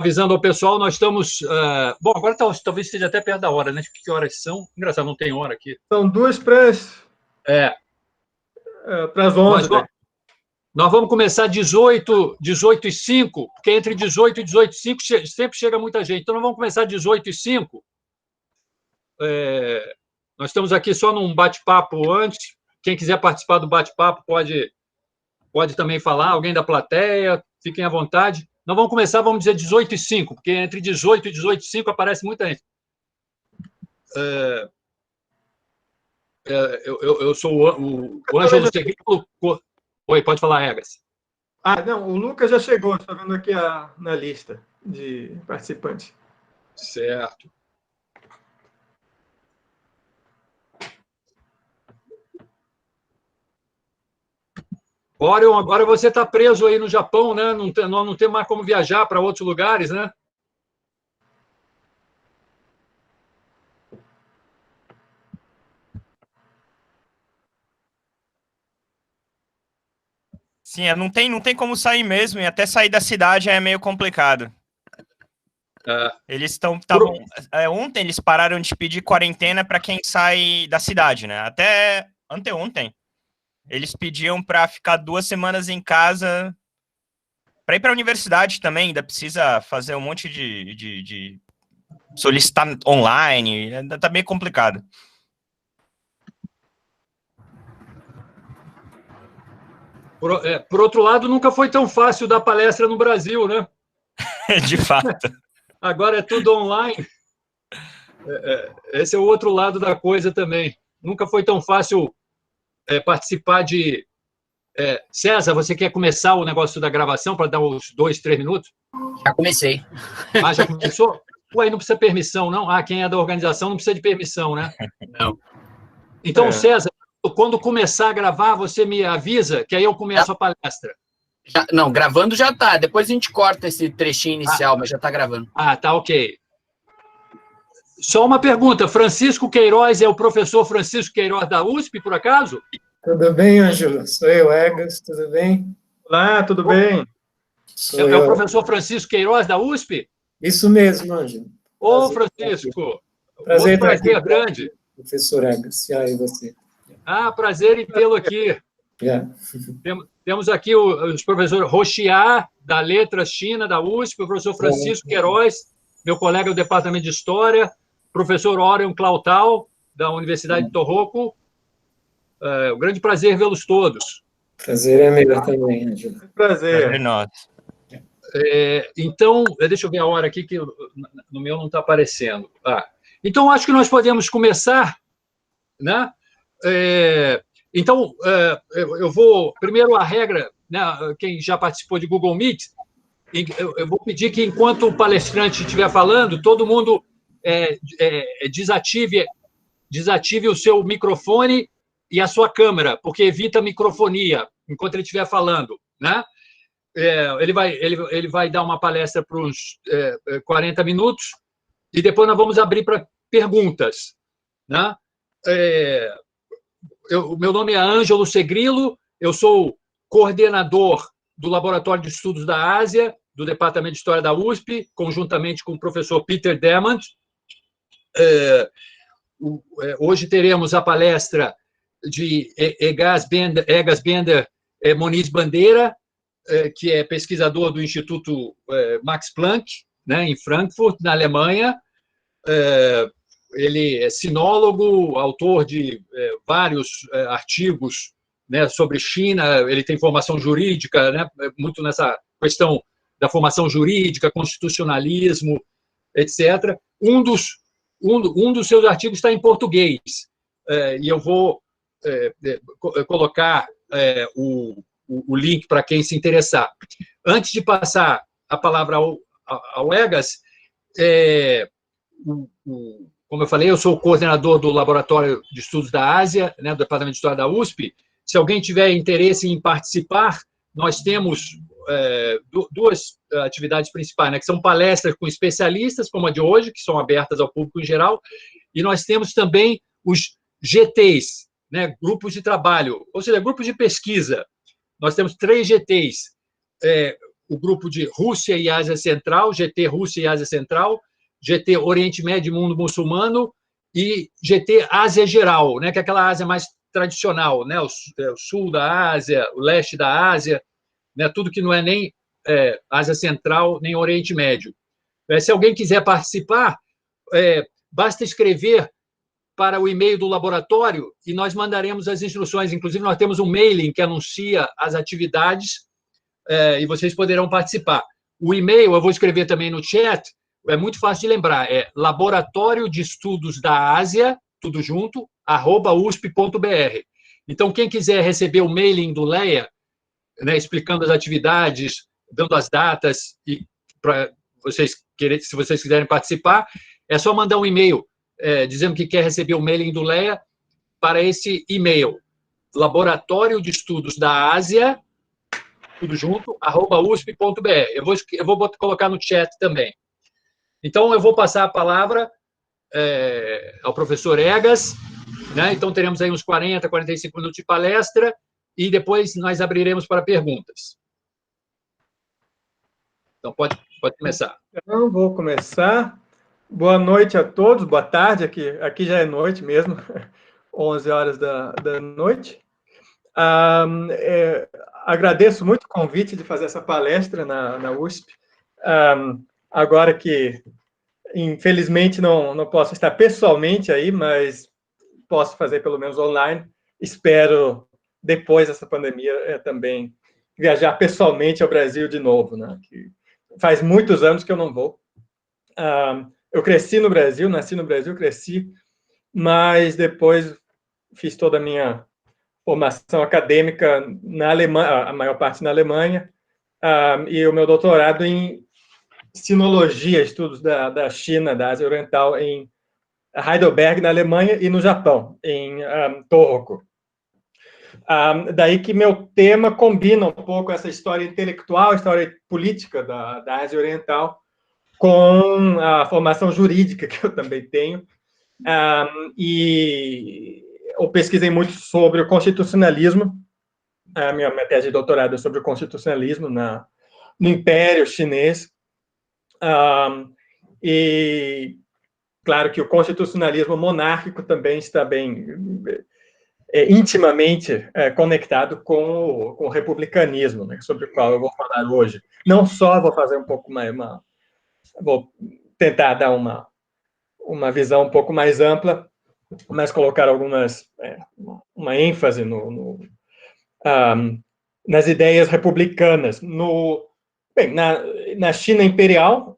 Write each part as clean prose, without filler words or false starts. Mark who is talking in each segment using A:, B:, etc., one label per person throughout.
A: avisando ao pessoal, nós estamos... bom, agora talvez esteja até perto da hora, né? Que horas são? Engraçado, não tem hora aqui.
B: São 2 para as 11.
A: Nós vamos começar 18h05, porque entre 18 e 18h05 sempre chega muita gente. Então, nós vamos começar 18h05. Nós estamos aqui só num bate-papo antes. Quem quiser participar do bate-papo pode também falar. Alguém da plateia, fiquem à vontade. Nós vamos começar, vamos dizer, 18h05, porque entre 18 e 18h05 aparece muita gente. Eu sou o Ângelo Segrilo. Oi, pode falar, Egas.
B: Não, o Lucas já chegou, estou vendo aqui na lista de participantes.
A: Certo. Orion, agora você está preso aí no Japão, né? Não tem mais como viajar para outros lugares, né?
C: Sim, não tem como sair mesmo, e até sair da cidade é meio complicado. Eles ontem eles pararam de pedir quarentena para quem sai da cidade, né? Até anteontem. Eles pediam para ficar 2 semanas em casa, para ir para a universidade também, ainda precisa fazer um monte de solicitar online, ainda tá meio complicado.
A: Por outro lado, nunca foi tão fácil dar palestra no Brasil, né?
C: De fato.
A: Agora é tudo online. Esse é o outro lado da coisa também. Nunca foi tão fácil participar de... César, você quer começar o negócio da gravação para dar uns 2, 3 minutos?
D: Já comecei.
A: Já começou? Ué, não precisa permissão, não? Quem é da organização não precisa de permissão, né?
D: Não.
A: Então, César, quando começar a gravar, você me avisa, que aí eu começo a palestra.
D: Não, gravando já tá. Depois a gente corta esse trechinho inicial, mas já tá gravando.
A: Tá, ok. Só uma pergunta, Francisco Queiroz é o professor Francisco Queiroz da USP, por acaso?
E: Tudo bem, Ângelo? Sou eu, Egas, tudo bem?
B: Olá, tudo bem?
A: É o professor Francisco Queiroz da USP?
E: Isso mesmo, Ângelo.
A: Ô, Francisco,
E: prazer
A: estar aqui, grande.
E: Professor Egas, e você?
A: Prazer em tê-lo aqui. Temos aqui os professores Roxiá, da Letras China, da USP, o professor Francisco Queiroz, meu colega do Departamento de História, professor Orion Clautal, da Universidade de Tohoku. Um grande prazer vê-los todos.
E: Prazer é meu também, Ângelo.
B: Prazer.
C: Nosso.
A: Então, deixa eu ver a hora aqui, que no meu não está aparecendo. Então, acho que nós podemos começar, né? Então, eu vou... Primeiro, a regra, né? Quem já participou de Google Meet, eu vou pedir que, enquanto o palestrante estiver falando, todo mundo desative o seu microfone e a sua câmera, porque evita a microfonia enquanto ele estiver falando, né? Ele vai dar uma palestra por uns 40 minutos e depois nós vamos abrir para perguntas, né? Meu nome é Ângelo Segrilo, eu sou coordenador do Laboratório de Estudos da Ásia, do Departamento de História da USP, conjuntamente com o professor Peter Demand. Hoje teremos a palestra de Egas Bender Moniz Bandeira, que é pesquisador do Instituto Max Planck, né, em Frankfurt, na Alemanha. Ele é sinólogo, autor de vários artigos, né, sobre China. Ele tem formação jurídica, né, muito nessa questão da formação jurídica, constitucionalismo, etc. Um dos seus artigos está em português, e eu vou colocar o link para quem se interessar. Antes de passar a palavra ao Egas, como eu falei, eu sou o coordenador do Laboratório de Estudos da Ásia, né, do Departamento de História da USP. Se alguém tiver interesse em participar, nós temos duas atividades principais, né, que são palestras com especialistas, como a de hoje, que são abertas ao público em geral, e nós temos também os GTs, né, grupos de trabalho, ou seja, grupos de pesquisa. Nós temos 3 GTs. o grupo de Rússia e Ásia Central, GT Rússia e Ásia Central, GT Oriente Médio e Mundo Muçulmano e GT Ásia Geral, né, que é aquela Ásia mais tradicional, né, o sul da Ásia, o leste da Ásia, né, tudo que não é nem Ásia Central, nem Oriente Médio. Se alguém quiser participar, basta escrever para o e-mail do laboratório e nós mandaremos as instruções. Inclusive, nós temos um mailing que anuncia as atividades e vocês poderão participar. O e-mail, eu vou escrever também no chat, é muito fácil de lembrar, é Laboratório de Estudos da Ásia, tudo junto, @usp.br. Então, quem quiser receber o mailing do LEA, né, explicando as atividades, dando as datas, e para vocês se vocês quiserem participar, é só mandar um e-mail dizendo que quer receber o mailing do LEA para esse e-mail, Laboratório de Estudos da Ásia, tudo junto, @usp.br. Eu vou colocar no chat também. Então, eu vou passar a palavra ao professor Egas, né? Então, teremos aí uns 40, 45 minutos de palestra e depois nós abriremos para perguntas. Então, pode começar.
B: Então, vou começar. Boa noite a todos, boa tarde, aqui já é noite mesmo, 11 horas da noite. Agradeço muito o convite de fazer essa palestra na USP. Agora que, infelizmente, não posso estar pessoalmente aí, mas posso fazer pelo menos online. Espero, depois dessa pandemia, também viajar pessoalmente ao Brasil de novo, né? Que faz muitos anos que eu não vou. Eu cresci no Brasil, nasci no Brasil, cresci, mas depois fiz toda a minha formação acadêmica na Alemanha, a maior parte na Alemanha, e o meu doutorado em sinologia, estudos da China, da Ásia Oriental, em Heidelberg, na Alemanha, e no Japão, em Tohoku. Daí que meu tema combina um pouco essa história intelectual, história política da Ásia Oriental, com a formação jurídica que eu também tenho, e eu pesquisei muito sobre o constitucionalismo, a minha tese de doutorado é sobre o constitucionalismo no Império Chinês, e claro que o constitucionalismo monárquico também está bem intimamente conectado com o republicanismo, né, sobre o qual eu vou falar hoje. Não só vou fazer um pouco mais vou tentar dar uma visão um pouco mais ampla, mas colocar uma ênfase nas ideias republicanas. Na China imperial,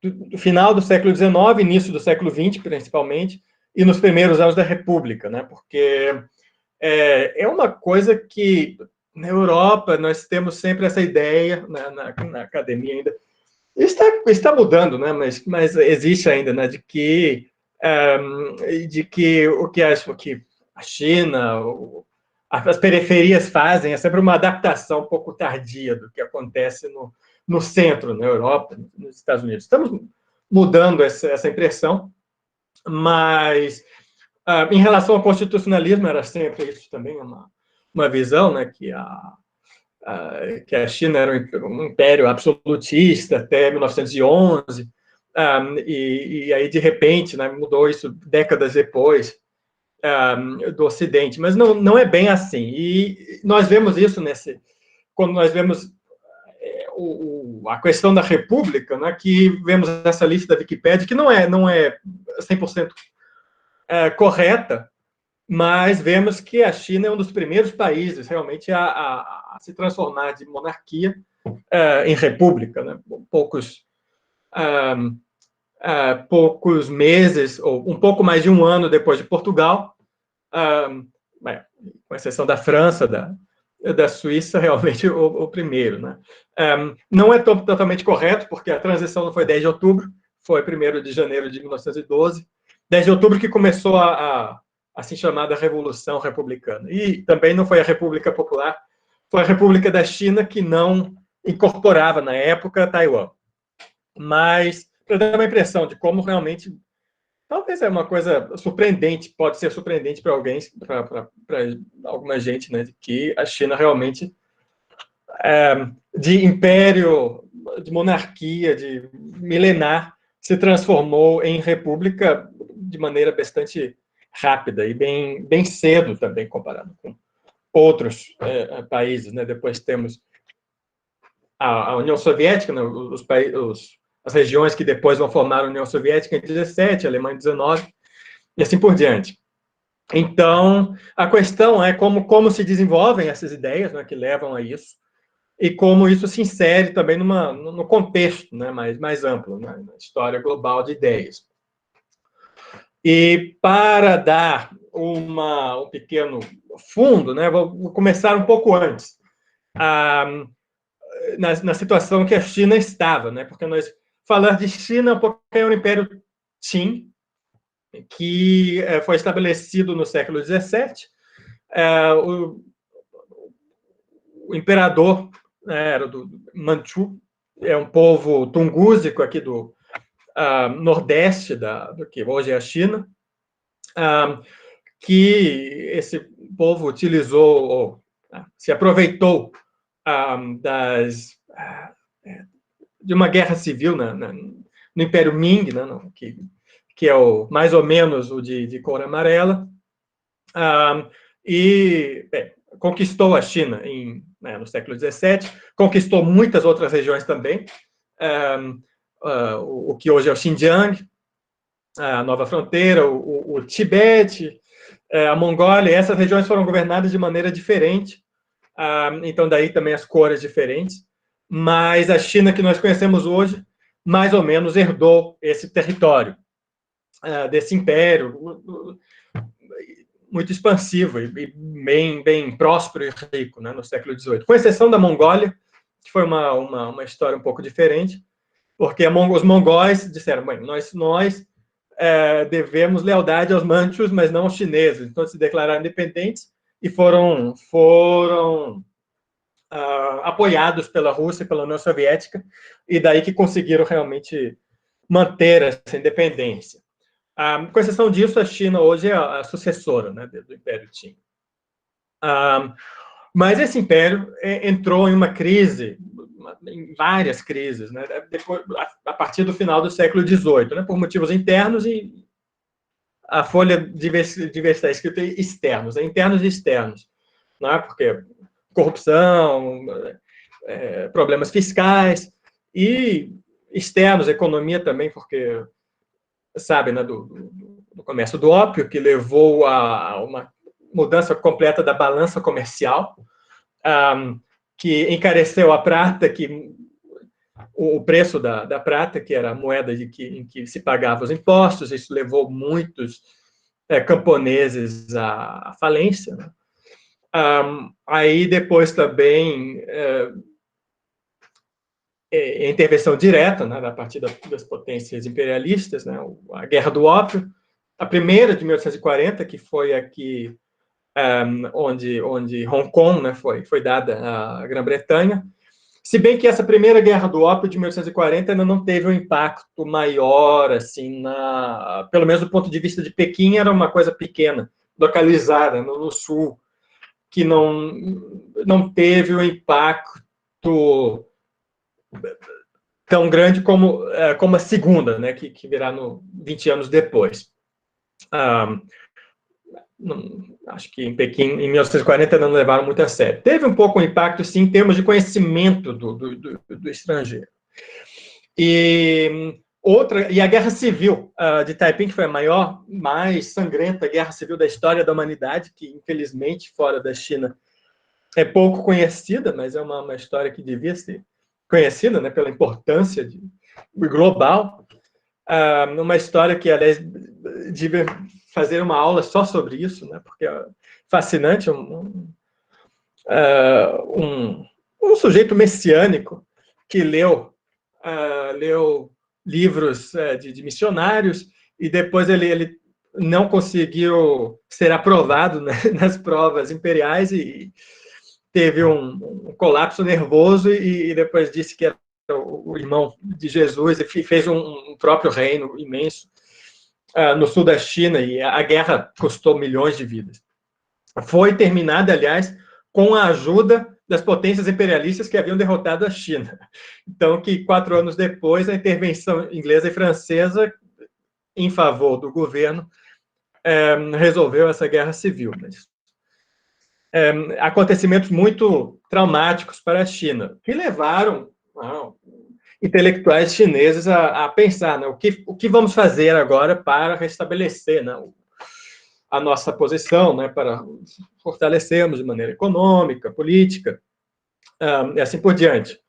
B: do final do século XIX, início do século XX, principalmente, e nos primeiros anos da República, né? Porque é uma coisa que, na Europa, nós temos sempre essa ideia, na academia ainda, está mudando, né? Mas existe ainda, né? De que o que a China, as periferias fazem é sempre uma adaptação um pouco tardia do que acontece no centro, na Europa, nos Estados Unidos. Estamos mudando essa impressão, mas em relação ao constitucionalismo, era sempre isso também, uma visão, né? Que a China era um império absolutista até 1911, e aí, de repente, né, mudou isso décadas depois do Ocidente. Mas não é bem assim. E nós vemos isso quando nós vemos a questão da República, né, que vemos essa lista da Wikipédia, que não é 100% correta, mas vemos que a China é um dos primeiros países realmente a se transformar de monarquia em república, né? Poucos meses, ou um pouco mais de um ano depois de Portugal, com exceção da França, da Suíça, realmente o primeiro, né? Não é totalmente correto, porque a transição não foi 10 de outubro, foi 1º de janeiro de 1912, 10 de outubro que começou a assim chamada Revolução Republicana. E também não foi a República Popular, foi a República da China, que não incorporava, na época, Taiwan. Mas, para dar uma impressão de como realmente, talvez é uma coisa surpreendente, pode ser surpreendente para alguém, para alguma gente, né, de que a China realmente de império, de monarquia, de milenar, se transformou em república de maneira bastante rápida e bem cedo também, comparado com outros países, né? Depois temos a União Soviética, né? As regiões que depois vão formar a União Soviética em 17, a Alemanha em 19, e assim por diante. Então, a questão é como se desenvolvem essas ideias, né, que levam a isso, e como isso se insere também no contexto, né, mais amplo, né, na história global de ideias. E para dar um pequeno fundo, né, vou começar um pouco antes, na situação que a China estava, né, porque nós falar de China porque é o Império Qin, que foi estabelecido no século XVII. O imperador era do Manchu, é um povo tungúsico aqui do nordeste do que hoje é a China, que esse povo utilizou, se aproveitou de uma guerra civil no Império Ming, né, que é mais ou menos o de cor amarela, e conquistou a China no século XVII, conquistou muitas outras regiões também, o que hoje é o Xinjiang, a Nova Fronteira, o Tibete, a Mongólia. Essas regiões foram governadas de maneira diferente, então daí também as cores diferentes, mas a China que nós conhecemos hoje, mais ou menos herdou esse território, desse império muito expansivo e bem próspero e rico, né, no século XVIII, com exceção da Mongólia, que foi uma história um pouco diferente, porque os mongóis disseram, bem, nós devemos lealdade aos manchus, mas não aos chineses, então se declararam independentes e foram apoiados pela Rússia e pela União Soviética, e daí que conseguiram realmente manter essa independência. Com exceção disso, a China hoje é a sucessora, né, do Império Qin. Mas esse império entrou em uma crise, em várias crises, né, a partir do final do século XVIII, né, por motivos internos, e a folha devia estar escrita externos, internos e externos, né, porque corrupção, problemas fiscais, e externos, economia também, porque sabe, né, do comércio do ópio, que levou a uma mudança completa da balança comercial, que encareceu a prata, o preço da prata, que era a moeda em que se pagava os impostos. Isso levou muitos camponeses à falência, né? Aí depois também intervenção direta, né, a partir das potências imperialistas, né, a Guerra do Ópio, a primeira de 1840, que foi aqui onde Hong Kong, né, foi dada à Grã-Bretanha, se bem que essa primeira Guerra do Ópio de 1840 ainda não teve um impacto maior, assim, pelo menos do ponto de vista de Pequim, era uma coisa pequena, localizada no sul, que não teve um impacto tão grande como a segunda, né, que virá 20 anos depois. Acho que em Pequim, em 1940, não levaram muito a sério. Teve um pouco um impacto, sim, em termos de conhecimento do estrangeiro. E a Guerra Civil de Taiping, que foi a maior, mais sangrenta guerra civil da história da humanidade, que, infelizmente, fora da China, é pouco conhecida, mas é uma história que devia ser conhecida, né, pela importância global. Uma história que, aliás, devia fazer uma aula só sobre isso, né, porque é fascinante. Um sujeito messiânico que leu livros de missionários, e depois ele não conseguiu ser aprovado, né, nas provas imperiais, e teve um colapso nervoso, e depois disse que era o irmão de Jesus, e fez um próprio reino imenso no sul da China, e a guerra custou milhões de vidas. Foi terminada, aliás, com a ajuda das potências imperialistas que haviam derrotado a China. Então, que 4 anos depois, a intervenção inglesa e francesa em favor do governo resolveu essa guerra civil. Mas, acontecimentos muito traumáticos para a China, que levaram intelectuais chineses a pensar, né, o que vamos fazer agora para restabelecer, né, a nossa posição, né, para fortalecermos de maneira econômica, política, e assim por diante.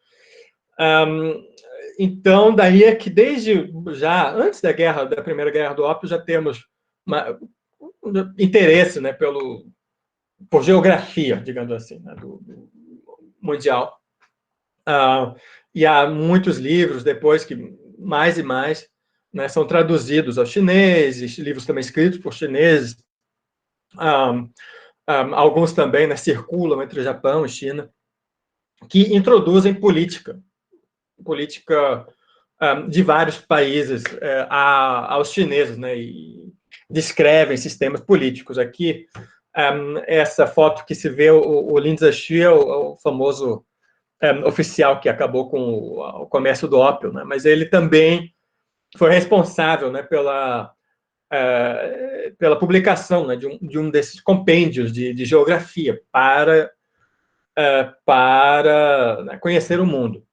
B: Então, daí é que desde já, antes da Primeira Guerra do Ópio, já temos interesse, né, por geografia, digamos assim, né, do mundial. E há muitos livros depois que mais e mais, né, são traduzidos ao chinês, livros também escritos por chineses, alguns também, né, circulam entre Japão e China, que introduzem política de vários países aos chineses, né, e descrevem sistemas políticos. Aqui, essa foto que se vê, o Lin Zexu é o famoso oficial que acabou com o comércio do ópio, né, mas ele também foi responsável, né, pela publicação, né, de um desses compêndios de geografia para né, conhecer o mundo,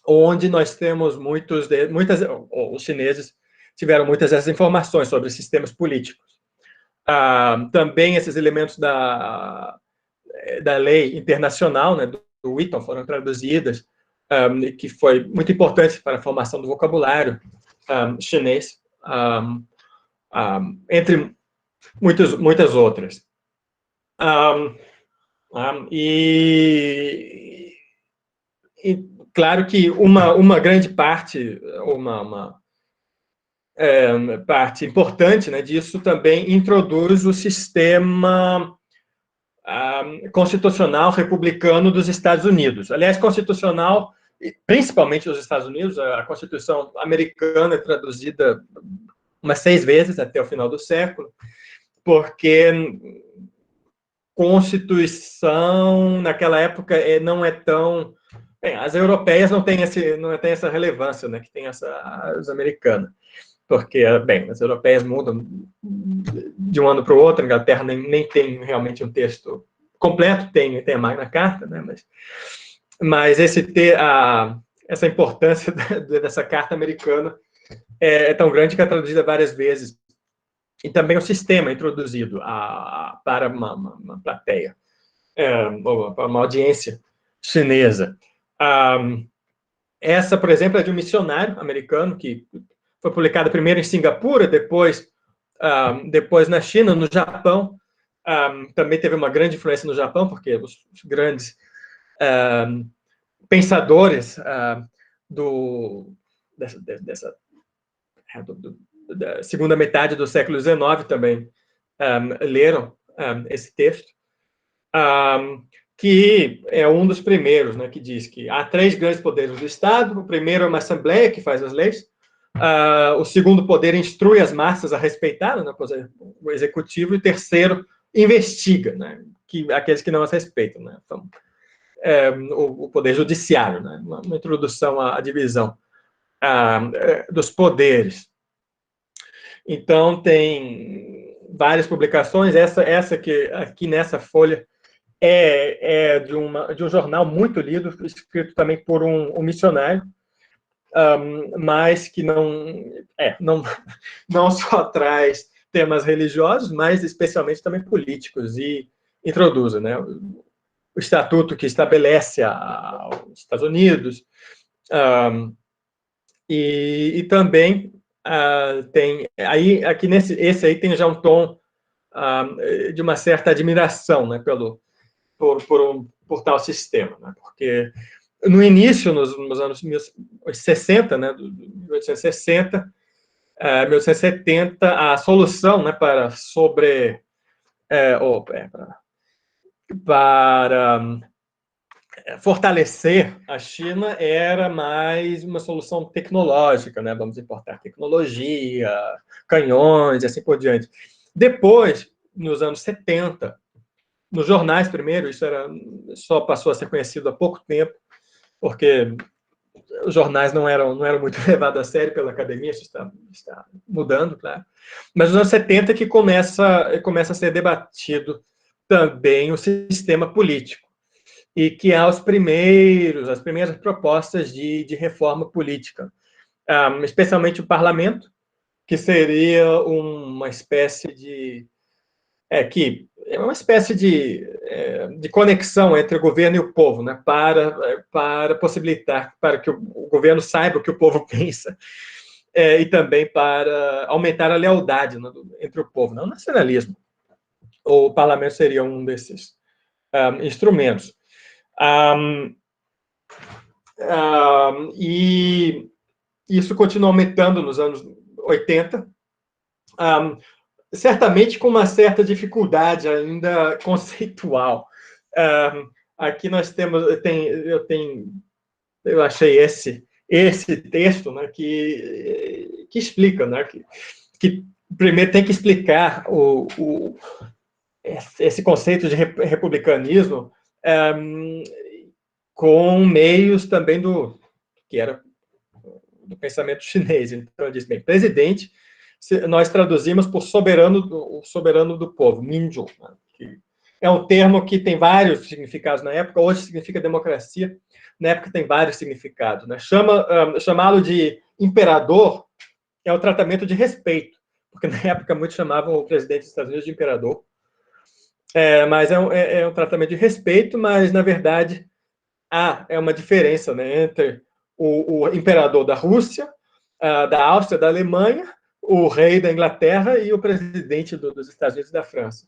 B: onde nós temos os chineses tiveram muitas dessas informações sobre sistemas políticos. Também esses elementos da lei internacional, né, do Wheaton, foram traduzidas, que foi muito importante para a formação do vocabulário chinês, entre muitas outras. E claro que uma grande parte, parte importante, né, disso também introduz o sistema constitucional republicano dos Estados Unidos. Aliás, constitucional, principalmente dos Estados Unidos, a Constituição americana é traduzida umas 6 vezes até o final do século, porque Constituição, naquela época, não é tão... Bem, as europeias não têm essa relevância, né, que tem as americanas, porque, bem, as europeias mudam de um ano para o outro, a Inglaterra nem tem realmente um texto completo, tem a Magna Carta, né, mas essa importância dessa carta americana é tão grande que é traduzida várias vezes. E também o sistema introduzido para uma plateia, para uma audiência chinesa. Essa, por exemplo, é de um missionário americano que foi publicada primeiro em Singapura, depois na China, no Japão. Também teve uma grande influência no Japão, porque os grandes pensadores da segunda metade do século XIX também leram esse texto, que é um dos primeiros, né, que diz que há 3 grandes poderes do Estado. O primeiro é uma assembleia que faz as leis, o segundo poder instrui as massas a respeitar, né, o executivo, e o terceiro investiga, né, aqueles que não as respeitam, né, então, o poder judiciário, né, uma introdução à divisão dos poderes. Então, tem várias publicações. Essa que aqui nessa folha é de um jornal muito lido, escrito também por um missionário, mas que não só traz temas religiosos, mas especialmente também políticos, e introduz, né, o estatuto que estabelece os Estados Unidos, e também tem aí, aqui esse aí tem já um tom de uma certa admiração, né, por tal sistema, né, porque no início, nos anos 60, né, 1860, 1870, a solução, né, para fortalecer a China era mais uma solução tecnológica, né? Vamos importar tecnologia, canhões e assim por diante. Depois, nos anos 70, nos jornais primeiro, isso só passou a ser conhecido há pouco tempo, porque os jornais não eram muito levados a sério pela academia, isso está mudando, claro. Mas nos anos 70 que começa a ser debatido também o sistema político, e que há as primeiras propostas de reforma política, especialmente o parlamento, que seria uma espécie de de conexão entre o governo e o povo, né, para possibilitar para que o governo saiba o que o povo pensa, e também para aumentar a lealdade, né, entre o povo, não o nacionalismo. O parlamento seria um desses instrumentos. E isso continua aumentando nos anos 80, certamente com uma certa dificuldade ainda conceitual. Aqui nós temos, eu achei esse texto, né, que explica, né, que primeiro tem que explicar esse conceito de republicanismo com meios também do pensamento chinês. Então, ele diz, bem, presidente, nós traduzimos por soberano do povo, Minzhu, né, que é um termo que tem vários significados na época, hoje significa democracia, na época tem vários significados, né? Chamá-lo de imperador é o tratamento de respeito, porque na época muitos chamavam o presidente dos Estados Unidos de imperador, mas é um tratamento de respeito, mas, na verdade, é uma diferença, né, entre o imperador da Rússia, da Áustria, da Alemanha, o rei da Inglaterra e o presidente dos Estados Unidos e da França,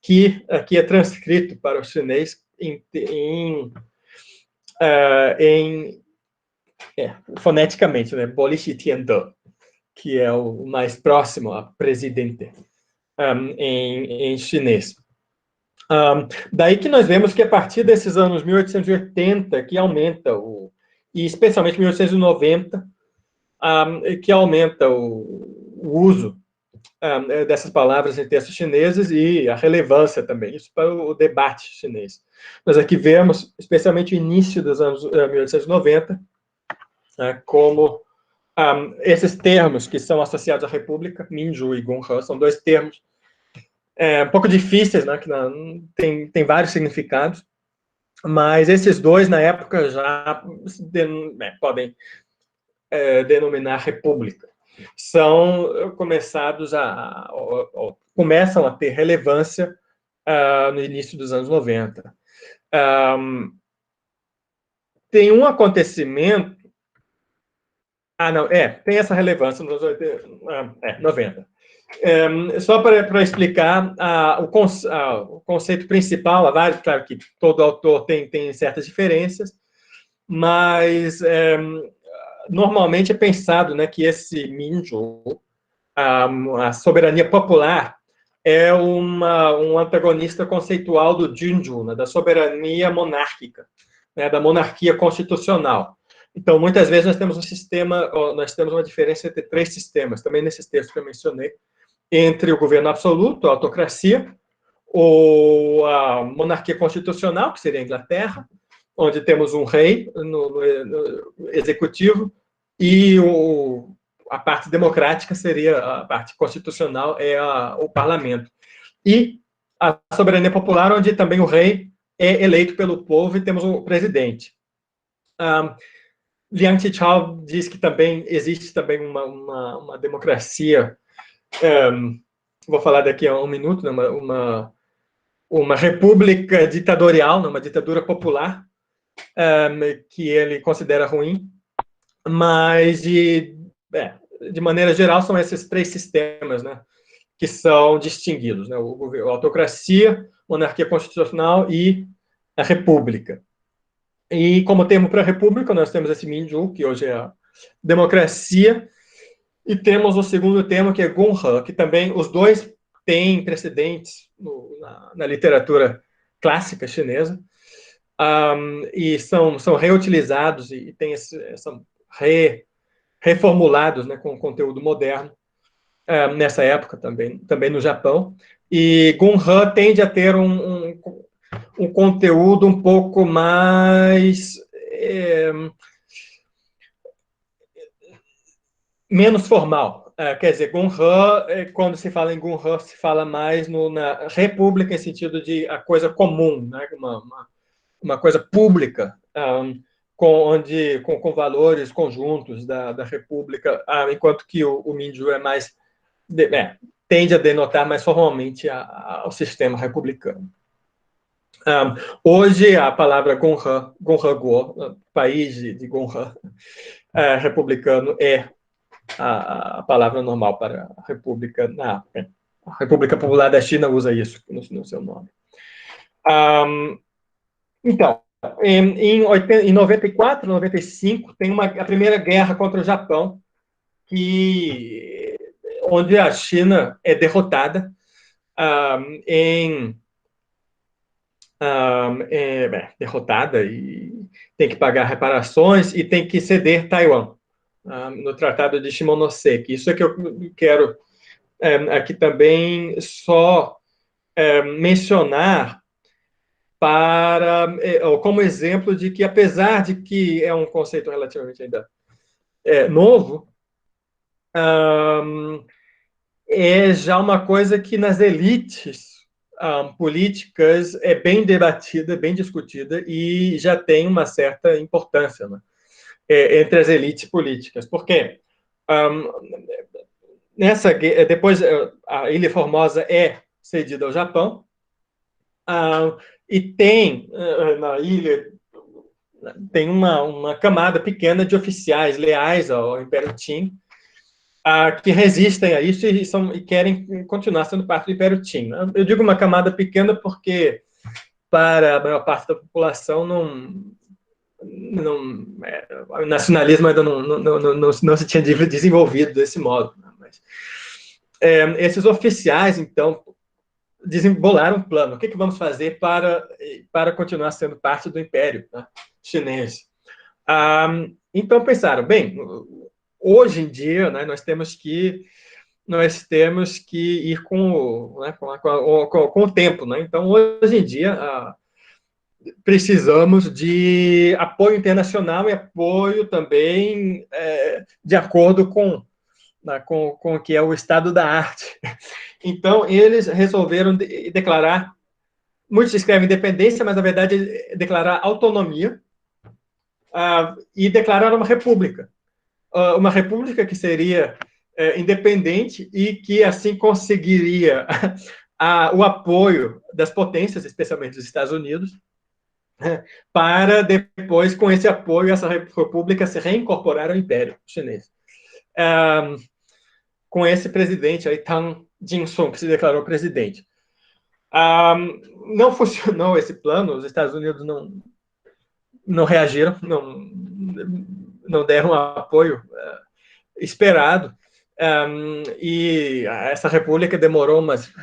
B: que aqui é transcrito para o chinês foneticamente, né, Bolishi Tiande, que é o mais próximo a presidente em chinês. Daí que nós vemos que a partir desses anos 1880 que aumenta e especialmente 1890 que aumenta o uso dessas palavras em textos chineses e a relevância também, isso para o debate chinês. Nós aqui vemos, especialmente o início dos anos 1890, como esses termos que são associados à República, Minzhu e Gonghe, são dois termos um pouco difíceis, né, que tem vários significados, mas esses dois, na época, já podem denominar república. Começam a ter relevância no início dos anos 90. Tem um acontecimento... tem essa relevância nos anos 90. Só para explicar o conceito principal, há vários, claro que todo autor tem certas diferenças, mas normalmente é pensado, né, que esse Minzhu, a soberania popular, é um antagonista conceitual do Junju, né, da soberania monárquica, né, da monarquia constitucional. Então, muitas vezes nós temos uma diferença entre três sistemas, também nesses textos que eu mencionei, entre o governo absoluto, a autocracia, ou a monarquia constitucional, que seria a Inglaterra, onde temos um rei no executivo, e a parte democrática seria a parte constitucional, o parlamento. E a soberania popular, onde também o rei é eleito pelo povo e temos o presidente. Liang Qichao diz que também existe também uma democracia, vou falar daqui a um minuto, né, uma república ditatorial, né, uma ditadura popular, que ele considera ruim, mas de maneira geral são esses três sistemas, né, que são distinguidos, né, a autocracia, monarquia constitucional e a república. E como termo para a república, nós temos esse Minzhu, que hoje é a democracia, e temos o segundo termo, que é Gonghe, que também os dois têm precedentes na literatura clássica chinesa, e são reutilizados e são reformulados, né, com conteúdo moderno, nessa época também no Japão. E Gonghe tende a ter um conteúdo um pouco mais menos formal. Quer dizer, Gunhe, quando se fala em Gunhe, se fala mais na república em sentido de a coisa comum, né? Uma coisa pública, com valores conjuntos da república, enquanto que o Minju é mais tende a denotar mais formalmente ao sistema republicano. Hoje, a palavra Gunhe-guo, país de Gunhe, republicano, é a palavra normal para a República. A República Popular da China usa isso no seu nome. Então, em 94, 95, tem a primeira guerra contra o Japão, onde a China é derrotada derrotada e tem que pagar reparações e tem que ceder Taiwan no Tratado de Shimonoseki. Isso é que eu quero aqui também só mencionar como exemplo de que, apesar de que é um conceito relativamente ainda novo, é já uma coisa que nas elites políticas é bem debatida, bem discutida e já tem uma certa importância, né, entre as elites políticas. Por quê? Depois a Ilha Formosa é cedida ao Japão, e tem na ilha tem uma camada pequena de oficiais leais ao Império Qing, que resistem a isso e querem continuar sendo parte do Império Qing. Eu digo uma camada pequena porque, para a maior parte da população, o nacionalismo ainda não se tinha desenvolvido desse modo. Mas, esses oficiais, então, bolaram um plano. O que vamos fazer para continuar sendo parte do Império, né, chinês? Então, pensaram, bem, hoje em dia, né, nós temos que ir com o tempo. Né? Então, hoje em dia, precisamos de apoio internacional e apoio também de acordo com o que é o estado da arte. Então, eles resolveram declarar, muitos escrevem independência, mas, na verdade, declarar autonomia e declarar uma república que seria independente e que, assim, conseguiria o apoio das potências, especialmente dos Estados Unidos, para depois, com esse apoio, essa república se reincorporar ao Império Chinês. Com esse presidente aí, Tang Jin-sung, que se declarou presidente. Não funcionou esse plano, os Estados Unidos não reagiram, não deram o apoio esperado, e essa república demorou umas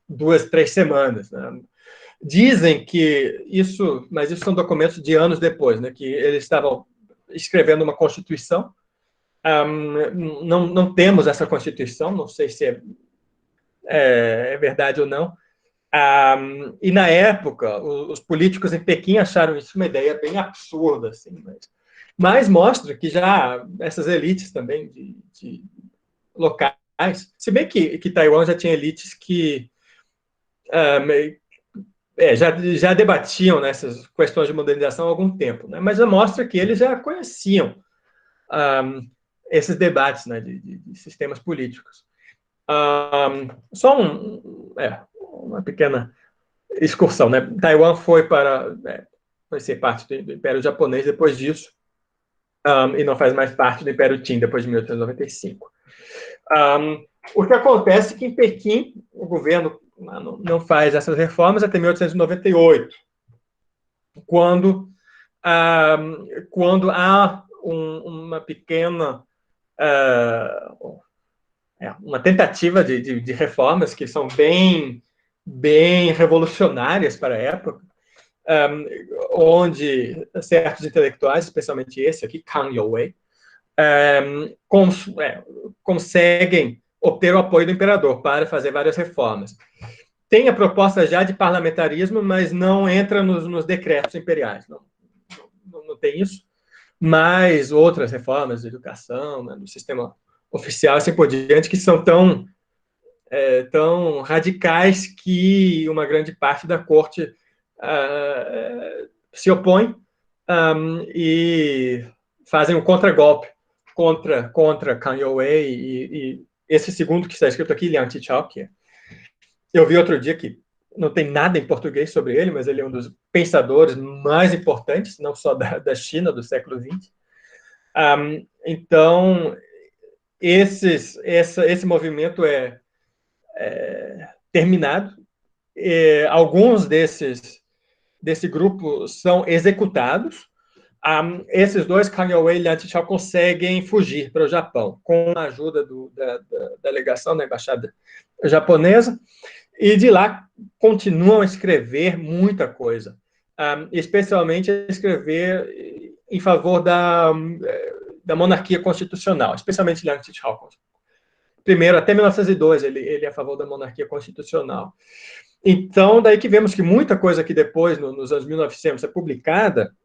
B: 2, 3 semanas. Né? Dizem que mas isso são documentos de anos depois, né, que eles estavam escrevendo uma Constituição. Não temos essa Constituição, não sei se é verdade ou não. E, na época, os políticos em Pequim acharam isso uma ideia bem absurda, assim, mas mostra que já essas elites também de locais, se bem que Taiwan já tinha elites que já debatiam nessas questões de modernização há algum tempo, né? Mas mostra que eles já conheciam esses debates, né, de sistemas políticos. Só uma pequena excursão, né? Taiwan foi ser parte do Império Japonês depois disso, e não faz mais parte do Império Qing depois de 1895. O que acontece é que em Pequim o governo não faz essas reformas até 1898, quando há uma pequena uma tentativa de reformas que são bem revolucionárias para a época, onde certos intelectuais, especialmente esse aqui, Kang Youwei, conseguem obter o apoio do imperador para fazer várias reformas. tem a proposta já de parlamentarismo, mas não entra nos decretos imperiais. Não tem isso. Mas outras reformas de educação, né, do sistema oficial, assim por diante, que são tão radicais que uma grande parte da corte se opõe e fazem um contragolpe contra Kang Youwei e esse segundo que está escrito aqui, Liang Qichao, que eu vi outro dia que não tem nada em português sobre ele, mas ele é um dos pensadores mais importantes, não só da China, do século XX. Então, esse movimento é terminado. Alguns desse grupo são executados. Esses dois, Kang Youwei e Liang Qichao, conseguem fugir para o Japão, com a ajuda da delegação da embaixada japonesa, e de lá continuam a escrever muita coisa, especialmente escrever em favor da monarquia constitucional, especialmente Liang Qichao. Primeiro, até 1902, ele é a favor da monarquia constitucional. Então, daí que vemos que muita coisa que depois, nos anos 1900, é publicada,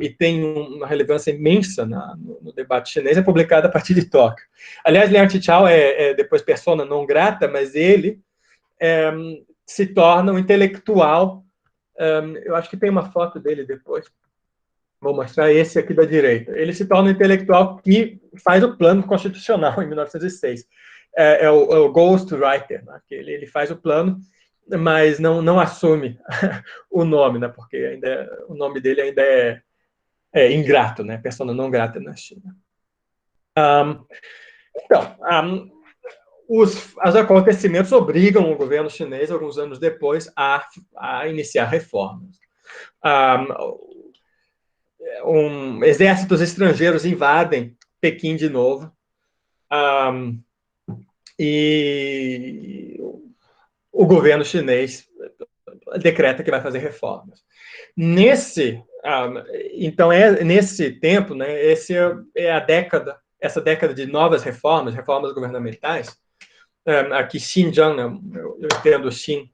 B: e tem uma relevância imensa no debate chinês, é publicada a partir de Tóquio. Aliás, Liang Qichao é depois persona não grata, mas ele se torna um intelectual. Eu acho que tem uma foto dele depois. Vou mostrar esse aqui da direita. Ele se torna um intelectual que faz o plano constitucional em 1906. É o Ghostwriter, né? Ele faz o plano, mas não assume o nome, né? Porque o nome dele ainda é ingrato, né? Persona não grata na China. Os acontecimentos obrigam o governo chinês, alguns anos depois, a iniciar reformas. Exércitos estrangeiros invadem Pequim de novo, e o governo chinês decreta que vai fazer reformas. Então, nesse tempo, né, essa década de novas reformas governamentais. Aqui, Xinjiang, né, eu entendo Xin,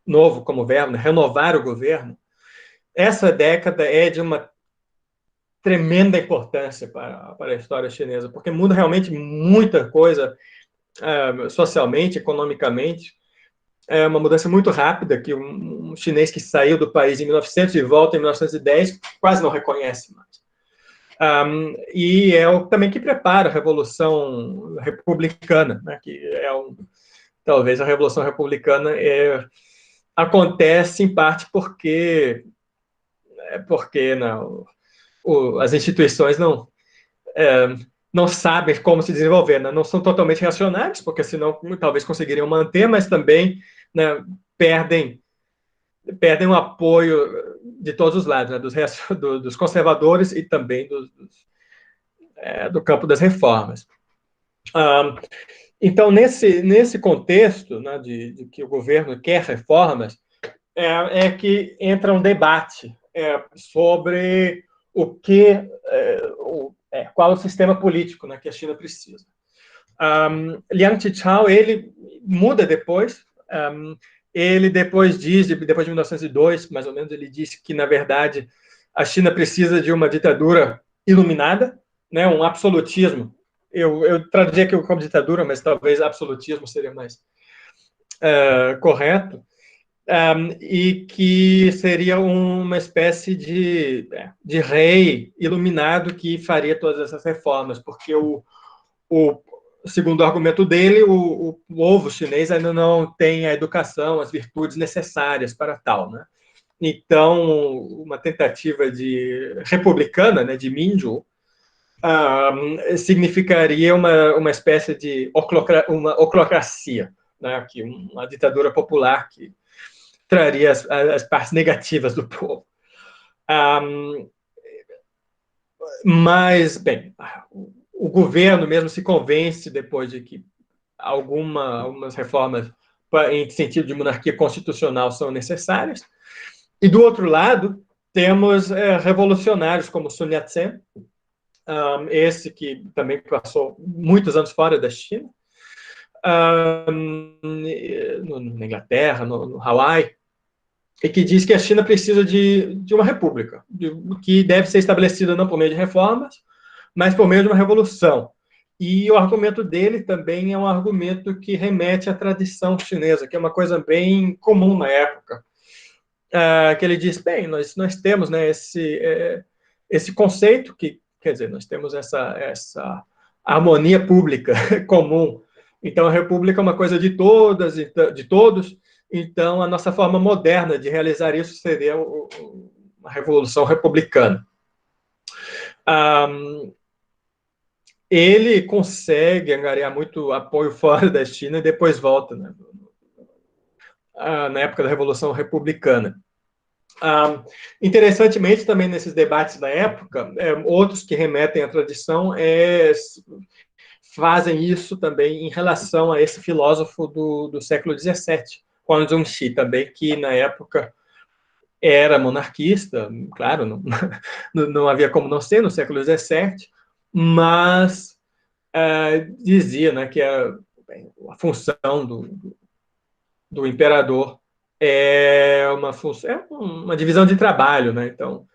B: novo como verbo, né, renovar o governo. Essa década é de uma tremenda importância para a história chinesa, porque muda realmente muita coisa socialmente, economicamente. É uma mudança muito rápida, que um chinês que saiu do país em 1900 e volta em 1910 quase não reconhece mais. E é também que prepara a Revolução Republicana, né, que talvez a Revolução Republicana acontece em parte porque as instituições não sabem como se desenvolver, né? Não são totalmente reacionários, porque senão talvez conseguiriam manter, mas também, né, perdem o apoio de todos os lados, né, dos conservadores e também do campo das reformas. Então, nesse contexto, né, de que o governo quer reformas, é que entra um debate sobre qual é o sistema político, né, que a China precisa. Liang Qichao, ele muda depois. Ele depois de 1902, mais ou menos, ele disse que, na verdade, a China precisa de uma ditadura iluminada, né, um absolutismo. Eu traduzi aqui como ditadura, mas talvez absolutismo seria mais correto. E que seria uma espécie de rei iluminado que faria todas essas reformas, porque segundo o argumento dele, o povo chinês ainda não tem a educação, as virtudes necessárias para tal, né? Então, uma tentativa republicana, né, de Minju, significaria uma espécie de uma oclocracia, né, uma ditadura popular que traria as partes negativas do povo. Mas, bem, o governo mesmo se convence depois de que algumas reformas em sentido de monarquia constitucional são necessárias. E, do outro lado, temos revolucionários como Sun Yat-sen, esse que também passou muitos anos fora da China, na Inglaterra, no Hawaii, e que diz que a China precisa de uma república, que deve ser estabelecida não por meio de reformas, mas por meio de uma revolução. E o argumento dele também é um argumento que remete à tradição chinesa, que é uma coisa bem comum na época, que ele diz, bem, nós temos, né, esse conceito, que, quer dizer, nós temos essa harmonia pública comum. Então, a república é uma coisa de todas e de todos, então a nossa forma moderna de realizar isso seria uma revolução republicana. Ele consegue angariar muito apoio fora da China e depois volta, né, na época da Revolução Republicana. Interessantemente, também nesses debates da época, outros que remetem à tradição fazem isso também em relação a esse filósofo do século XVII, Huang Zongxi, também, que na época era monarquista, claro, não havia como não ser no século XVII, mas dizia, né, que a função do imperador é uma divisão de trabalho, né? Então,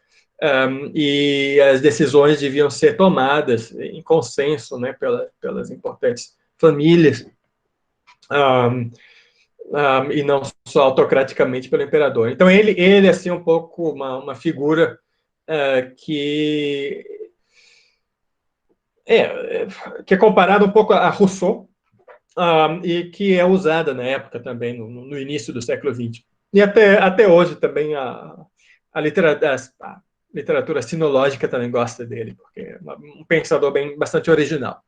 B: e as decisões deviam ser tomadas em consenso, né, pelas importantes famílias, e não só autocraticamente pelo imperador. Então, ele assim, um pouco uma figura que é comparada um pouco a Rousseau, e que é usada na época também, no início do século XX. E até hoje também a literatura sinológica também gosta dele, porque é um pensador bastante original.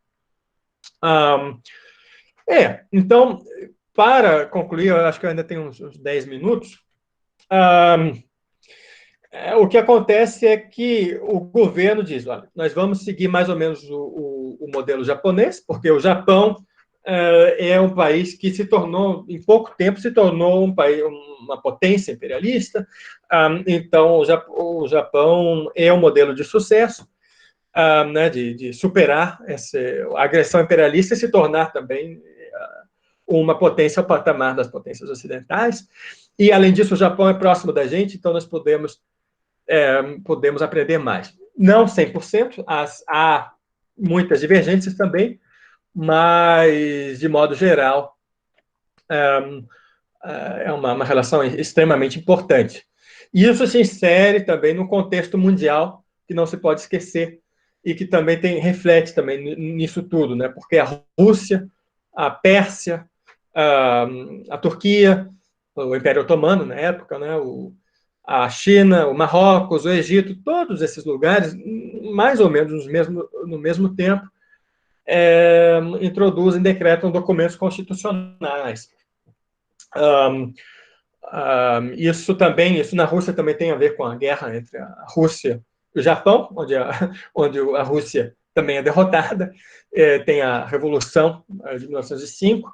B: Então, para concluir, eu acho que eu ainda tenho uns 10 minutos, o que acontece é que o governo diz, olha, nós vamos seguir mais ou menos o modelo japonês, porque o Japão é um país que em pouco tempo, se tornou uma potência imperialista. Então, o Japão é um modelo de sucesso, né, de superar a agressão imperialista e se tornar também uma potência ao patamar das potências ocidentais. E, além disso, o Japão é próximo da gente, então nós podemos aprender mais. Não 100%, há muitas divergências também, mas, de modo geral, é uma relação extremamente importante. E isso se insere também no contexto mundial, que não se pode esquecer, e que também reflete também nisso tudo, né? Porque a Rússia, a Pérsia, a Turquia, o Império Otomano, na época, né? A China, o Marrocos, o Egito, todos esses lugares, mais ou menos no mesmo tempo, introduzem, decretam documentos constitucionais. Isso na Rússia também tem a ver com a guerra entre a Rússia e o Japão, onde a Rússia também é derrotada. Tem a Revolução de 1905,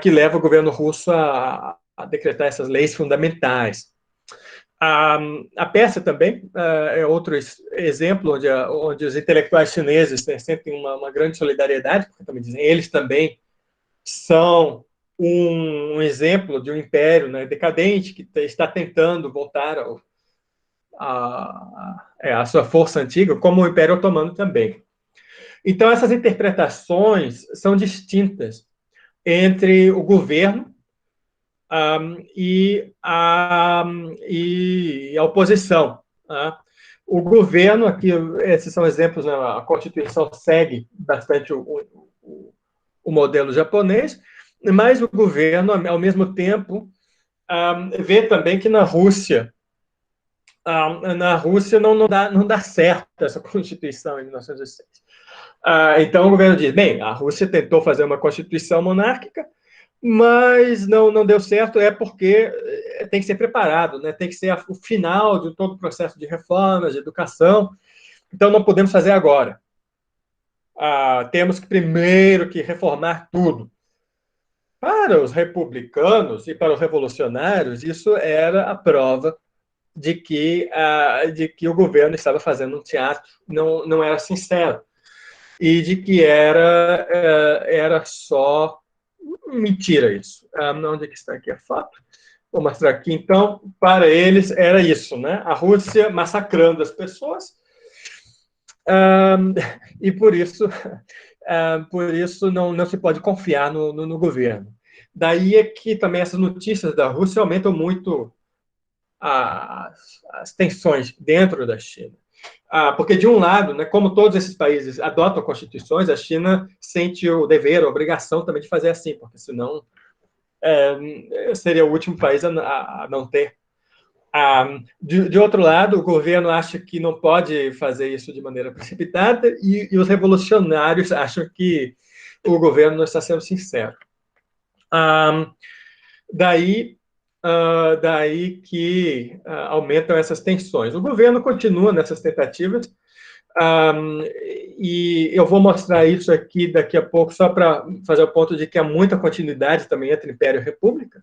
B: que leva o governo russo a decretar essas leis fundamentais. A Pérsia também é outro exemplo onde os intelectuais chineses sentem uma grande solidariedade, porque também dizem, eles também são um exemplo de um império, né, decadente, que está tentando voltar à sua força antiga, como o Império Otomano também. Então, essas interpretações são distintas entre o governo e a oposição. O governo, aqui, esses são exemplos, né, a Constituição segue bastante o modelo japonês, mas o governo, ao mesmo tempo, vê também que na Rússia não dá certo essa Constituição em 1906. Então, o governo diz, bem, a Rússia tentou fazer uma Constituição monárquica, mas não deu certo, porque tem que ser preparado, né? Tem que ser o final de todo o processo de reformas, de educação, então não podemos fazer agora. Temos primeiro que reformar tudo. Para os republicanos e para os revolucionários, isso era a prova de que o governo estava fazendo um teatro, não era sincero, e de que era só mentira isso. Onde é que está aqui a foto? Vou mostrar aqui. Então, para eles era isso, né? A Rússia massacrando as pessoas, e por isso não se pode confiar no governo. Daí é que também essas notícias da Rússia aumentam muito as tensões dentro da China. Porque, de um lado, né, como todos esses países adotam constituições, a China sente o dever, a obrigação também de fazer assim, porque senão seria o último país a não ter. De outro lado, o governo acha que não pode fazer isso de maneira precipitada e os revolucionários acham que o governo não está sendo sincero. Daí que aumentam essas tensões. O governo continua nessas tentativas, e eu vou mostrar isso aqui daqui a pouco, só para fazer o ponto de que há muita continuidade também entre Império e República,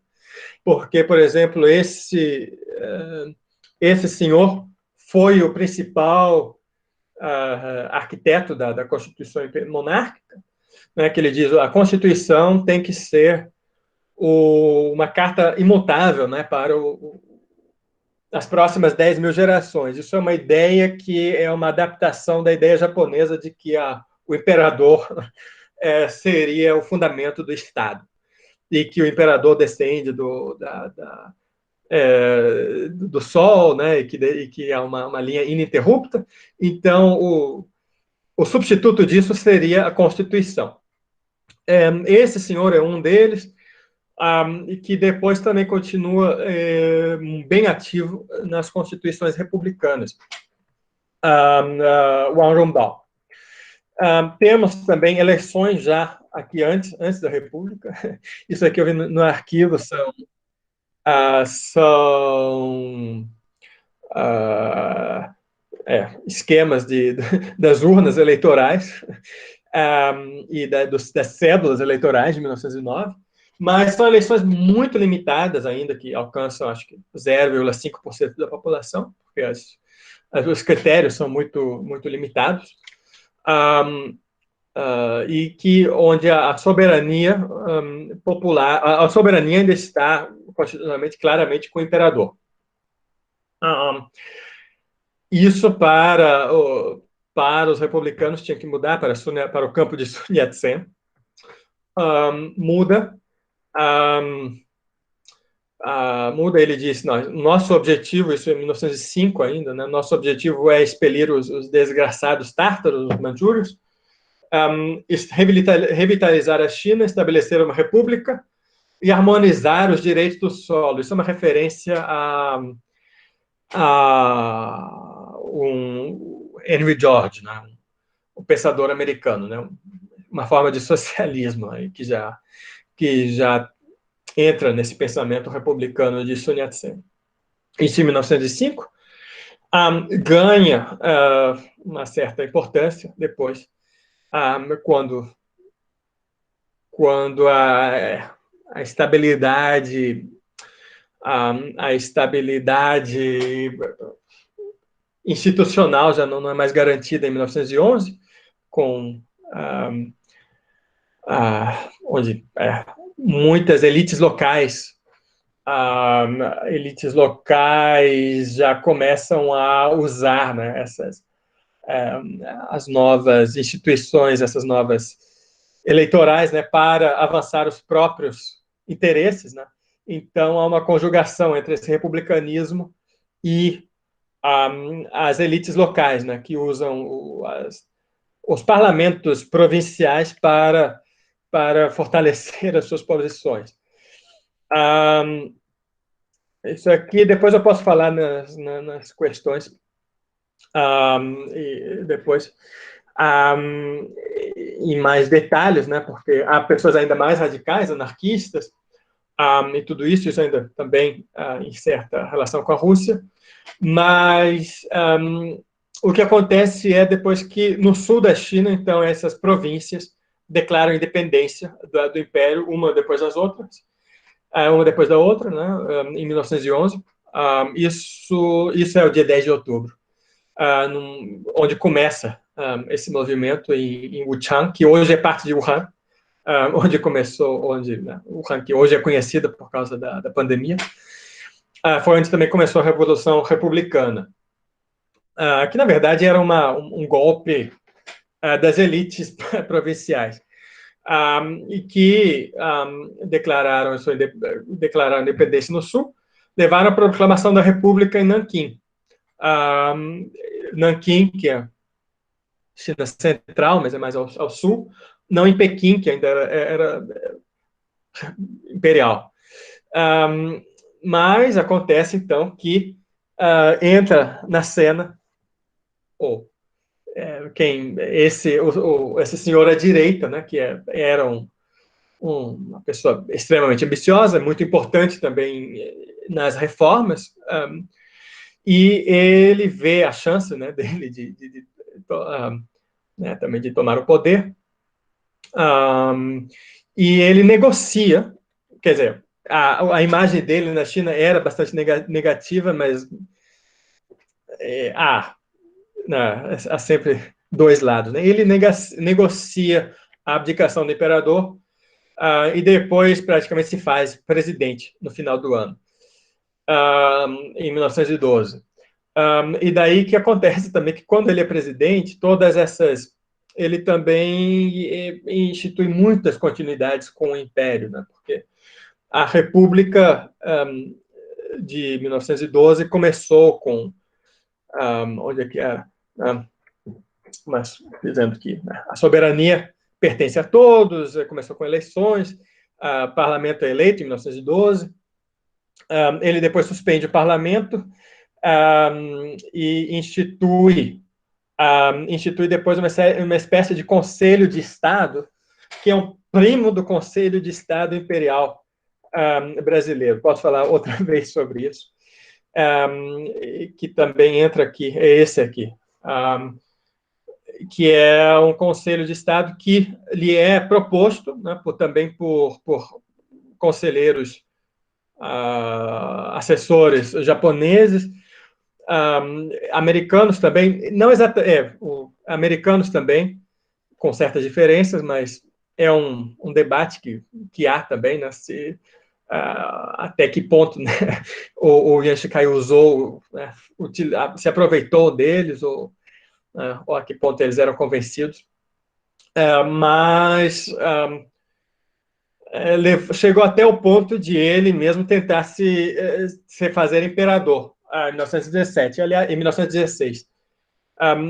B: porque, por exemplo, esse senhor foi o principal arquiteto da Constituição monárquica, né, que ele diz que a Constituição tem que ser uma carta imutável, né, para as próximas 10 mil gerações. Isso é uma ideia que é uma adaptação da ideia japonesa de que o imperador seria o fundamento do Estado, e que o imperador descende do Sol, né, e que é uma linha ininterrupta. Então, o substituto disso seria a Constituição. Esse senhor é um deles, e que depois também continua bem ativo nas constituições republicanas, o Anrunbal. Temos também eleições já aqui antes da República. Isso aqui eu vi no arquivo, são esquemas das urnas eleitorais e das cédulas eleitorais de 1909, mas são eleições muito limitadas ainda, que alcançam, acho que, 0,5% da população, porque os critérios são muito, muito limitados, e onde a soberania popular, a soberania ainda está constitucionalmente, claramente, com o imperador. Isso para os republicanos tinha que mudar para o campo de Sun Yat-sen. Muda, ele disse, nosso objetivo, isso é em 1905 ainda, né, nosso objetivo é expelir os desgraçados tártaros, os manchúrios, revitalizar a China, estabelecer uma república e harmonizar os direitos do solo. Isso é uma referência a Henry George, né, um pensador americano, né, uma forma de socialismo aí, que já entra nesse pensamento republicano de Sun Yat-sen. Isso em 1905, ganha uma certa importância depois, quando a estabilidade institucional já não é mais garantida em 1911, onde muitas elites locais já começam a usar, né, as novas instituições, essas novas eleitorais, né, para avançar os próprios interesses, né? Então, há uma conjugação entre esse republicanismo e as elites locais, né, que usam os parlamentos provinciais para fortalecer as suas posições. Isso aqui, depois eu posso falar nas questões, e depois em mais detalhes, né, porque há pessoas ainda mais radicais, anarquistas, e tudo isso ainda também em certa relação com a Rússia, mas o que acontece é depois que no sul da China, então, essas províncias declaram independência do Império, uma depois das outras, uma depois da outra, né, em 1911. Isso é o dia 10 de outubro, onde começa esse movimento em Wuchang, que hoje é parte de Wuhan, onde começou, né, Wuhan, que hoje é conhecida por causa da pandemia, foi onde também começou a Revolução Republicana, que, na verdade, era um golpe das elites provinciais, e que declararam independência no Sul, levaram à proclamação da República em Nanquim. Nanquim, que é China Central, mas é mais ao sul, não em Pequim, que ainda era imperial. Mas acontece, então, que entra na cena esse senhor à direita, né, que era uma pessoa extremamente ambiciosa, muito importante também nas reformas, e ele vê a chance, né, dele também de tomar o poder, e ele negocia, quer dizer, a imagem dele na China era bastante negativa, mas há sempre dois lados, né? Ele negocia a abdicação do imperador, e depois praticamente se faz presidente no final do ano, em 1912. E daí que acontece também que quando ele é presidente, ele também institui muitas continuidades com o Império, né? Porque a República de 1912 começou com onde é que era? Mas dizendo que a soberania pertence a todos, começou com eleições, o parlamento é eleito em 1912, ele depois suspende o parlamento e institui depois uma espécie de Conselho de Estado, que é um primo do Conselho de Estado Imperial brasileiro. Posso falar outra vez sobre isso, que também entra aqui, é esse aqui, que é um Conselho de Estado que lhe é proposto, né, também por conselheiros, assessores japoneses, americanos também, não exatamente, americanos também, com certas diferenças, mas é um debate que há também, né, até que ponto, né, o Yuan Shikai usou, né, se aproveitou deles, ou a que ponto eles eram convencidos, mas chegou até o ponto de ele mesmo tentar se fazer imperador, em 1917, em 1916.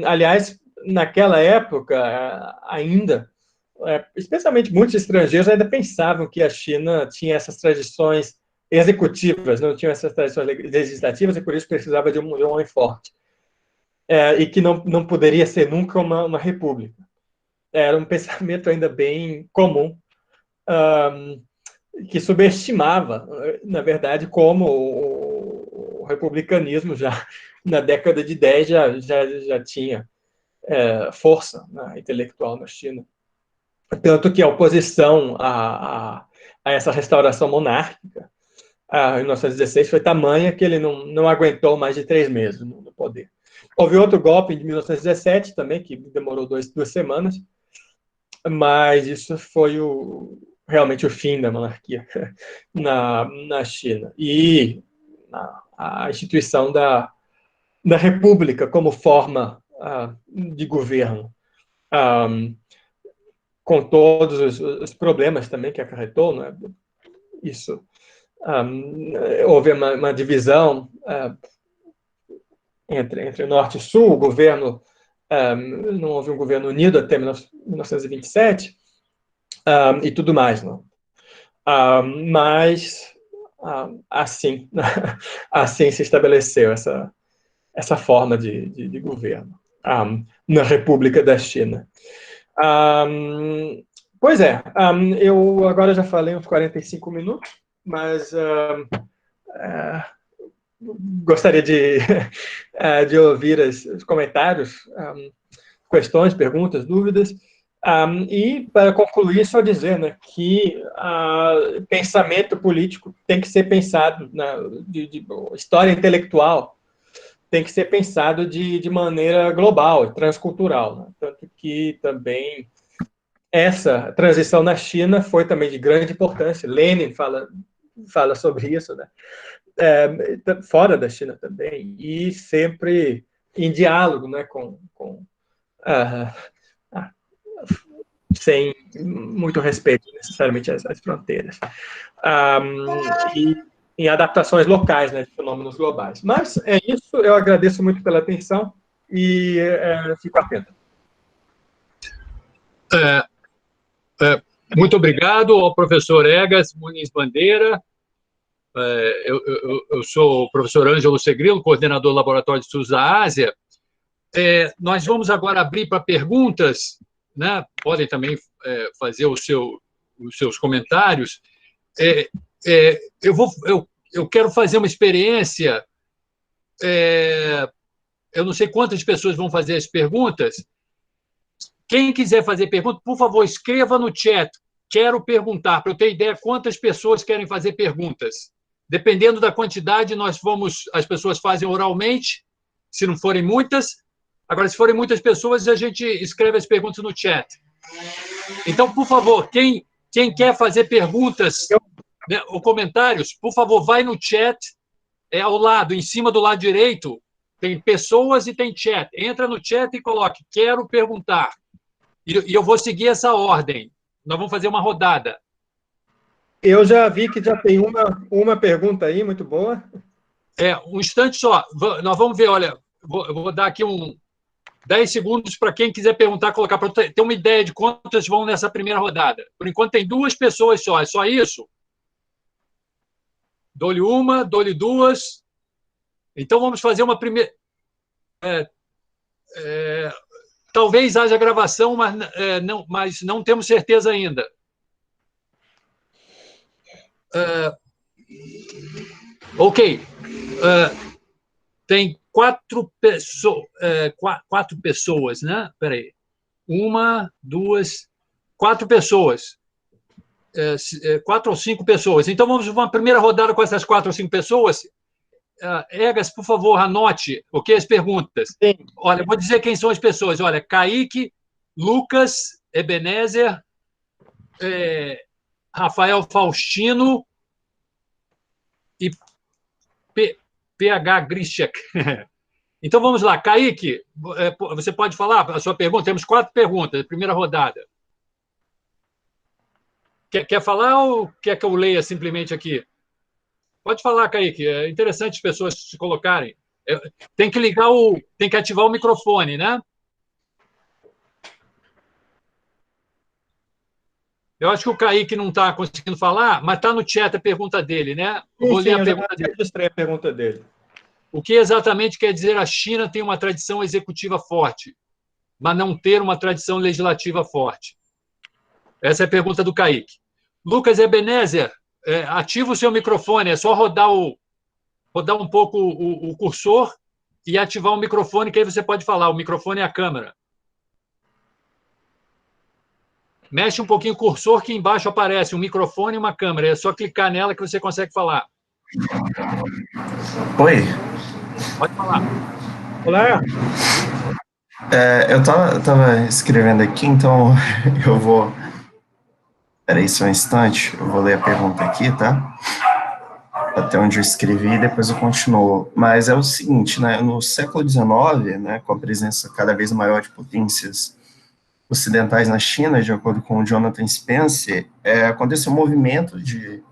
B: Aliás, naquela época, ainda, especialmente muitos estrangeiros ainda pensavam que a China tinha essas tradições executivas, não tinha essas tradições legislativas, e por isso precisava de um homem forte. E que não poderia ser nunca uma república. Era um pensamento ainda bem comum, que subestimava, na verdade, como o republicanismo já na década de 10 já tinha força, né, intelectual na China. Tanto que a oposição a essa restauração monárquica em 1916 foi tamanha que ele não aguentou mais de 3 meses no poder. Houve outro golpe em 1917 também, que demorou 2 semanas, mas isso foi realmente o fim da monarquia na China. E a instituição da república como forma de governo, com todos os problemas também que acarretou, né? Isso, houve uma divisão entre norte e sul, o governo, não houve um governo unido até 1927, e tudo mais, não? Mas assim, assim se estabeleceu essa forma de governo na República da China. Pois é, eu agora já falei uns 45 minutos, mas gostaria de ouvir os comentários, questões, perguntas, dúvidas. E, para concluir, só dizer, né, que pensamento político tem que ser pensado, de história intelectual tem que ser pensado de maneira global, transcultural, né? Tanto que também essa transição na China foi também de grande importância. Lenin fala sobre isso, né? Fora da China também, e sempre em diálogo, né, sem muito respeito necessariamente às fronteiras, e em adaptações locais, né, de fenômenos globais. Mas é isso, eu agradeço muito pela atenção e fico atento.
A: Muito obrigado ao professor Egas Muniz Bandeira. Eu sou o professor Ângelo Segrilo, coordenador do Laboratório de Estudos da Ásia. Nós vamos agora abrir para perguntas, né? Podem também fazer os seus comentários. Eu quero fazer uma experiência. Eu não sei quantas pessoas vão fazer as perguntas. Quem quiser fazer pergunta, por favor, escreva no chat. Quero perguntar, para eu ter ideia quantas pessoas querem fazer perguntas. Dependendo da quantidade, as pessoas fazem oralmente, se não forem muitas. Agora, se forem muitas pessoas, a gente escreve as perguntas no chat. Então, por favor, quem quer fazer perguntas, né, ou comentários, por favor, vai no chat, ao lado, em cima do lado direito, tem pessoas e tem chat. Entra no chat e coloque, quero perguntar. E eu vou seguir essa ordem. Nós vamos fazer uma rodada.
B: Eu já vi que já tem uma pergunta aí, muito boa.
A: Um instante só. Nós vamos ver, olha, eu vou dar aqui 10 segundos para quem quiser perguntar, colocar, para ter uma ideia de quantas vão nessa primeira rodada. Por enquanto, tem 2 pessoas só. É só isso? Dou-lhe uma, dou-lhe 2. Então, vamos fazer uma primeira... talvez haja gravação, mas não temos certeza ainda. Ok. Tem 4 pessoas, né? Espera aí. 1, 2, 4 pessoas. 4 ou 5 pessoas. Então, vamos uma primeira rodada com essas 4 ou 5 pessoas. Egas, por favor, anote as perguntas.
B: Sim.
A: Olha, vou dizer quem são as pessoas. Olha, Kaique, Lucas, Ebenezer, Rafael Faustino e PH Grishek. Então, vamos lá. Kaique, você pode falar a sua pergunta? Temos 4 perguntas, primeira rodada. Quer falar ou quer que eu leia simplesmente aqui? Pode falar, Kaique. É interessante as pessoas se colocarem. Tem que tem que ativar o microfone, né? Eu acho que o Kaique não está conseguindo falar, mas está no chat a pergunta dele, né? Eu vou ler a pergunta dele.
B: Eu registrei a pergunta dele.
A: O que exatamente quer dizer a China tem uma tradição executiva forte, mas não ter uma tradição legislativa forte? Essa é a pergunta do Kaique. Lucas Ebenezer, ativa o seu microfone, é só rodar um pouco o cursor e ativar o microfone, que aí você pode falar. O microfone é a câmera. Mexe um pouquinho o cursor, que embaixo aparece um microfone e uma câmera. É só clicar nela que você consegue falar.
F: Oi.
A: Pode falar.
B: Olá.
F: Eu tava escrevendo aqui, então eu vou... Espera aí só um instante, eu vou ler a pergunta aqui, tá? Até onde eu escrevi e depois eu continuo. Mas é o seguinte, né? No século XIX, né, com a presença cada vez maior de potências ocidentais na China, de acordo com o Jonathan Spencer, aconteceu um movimento de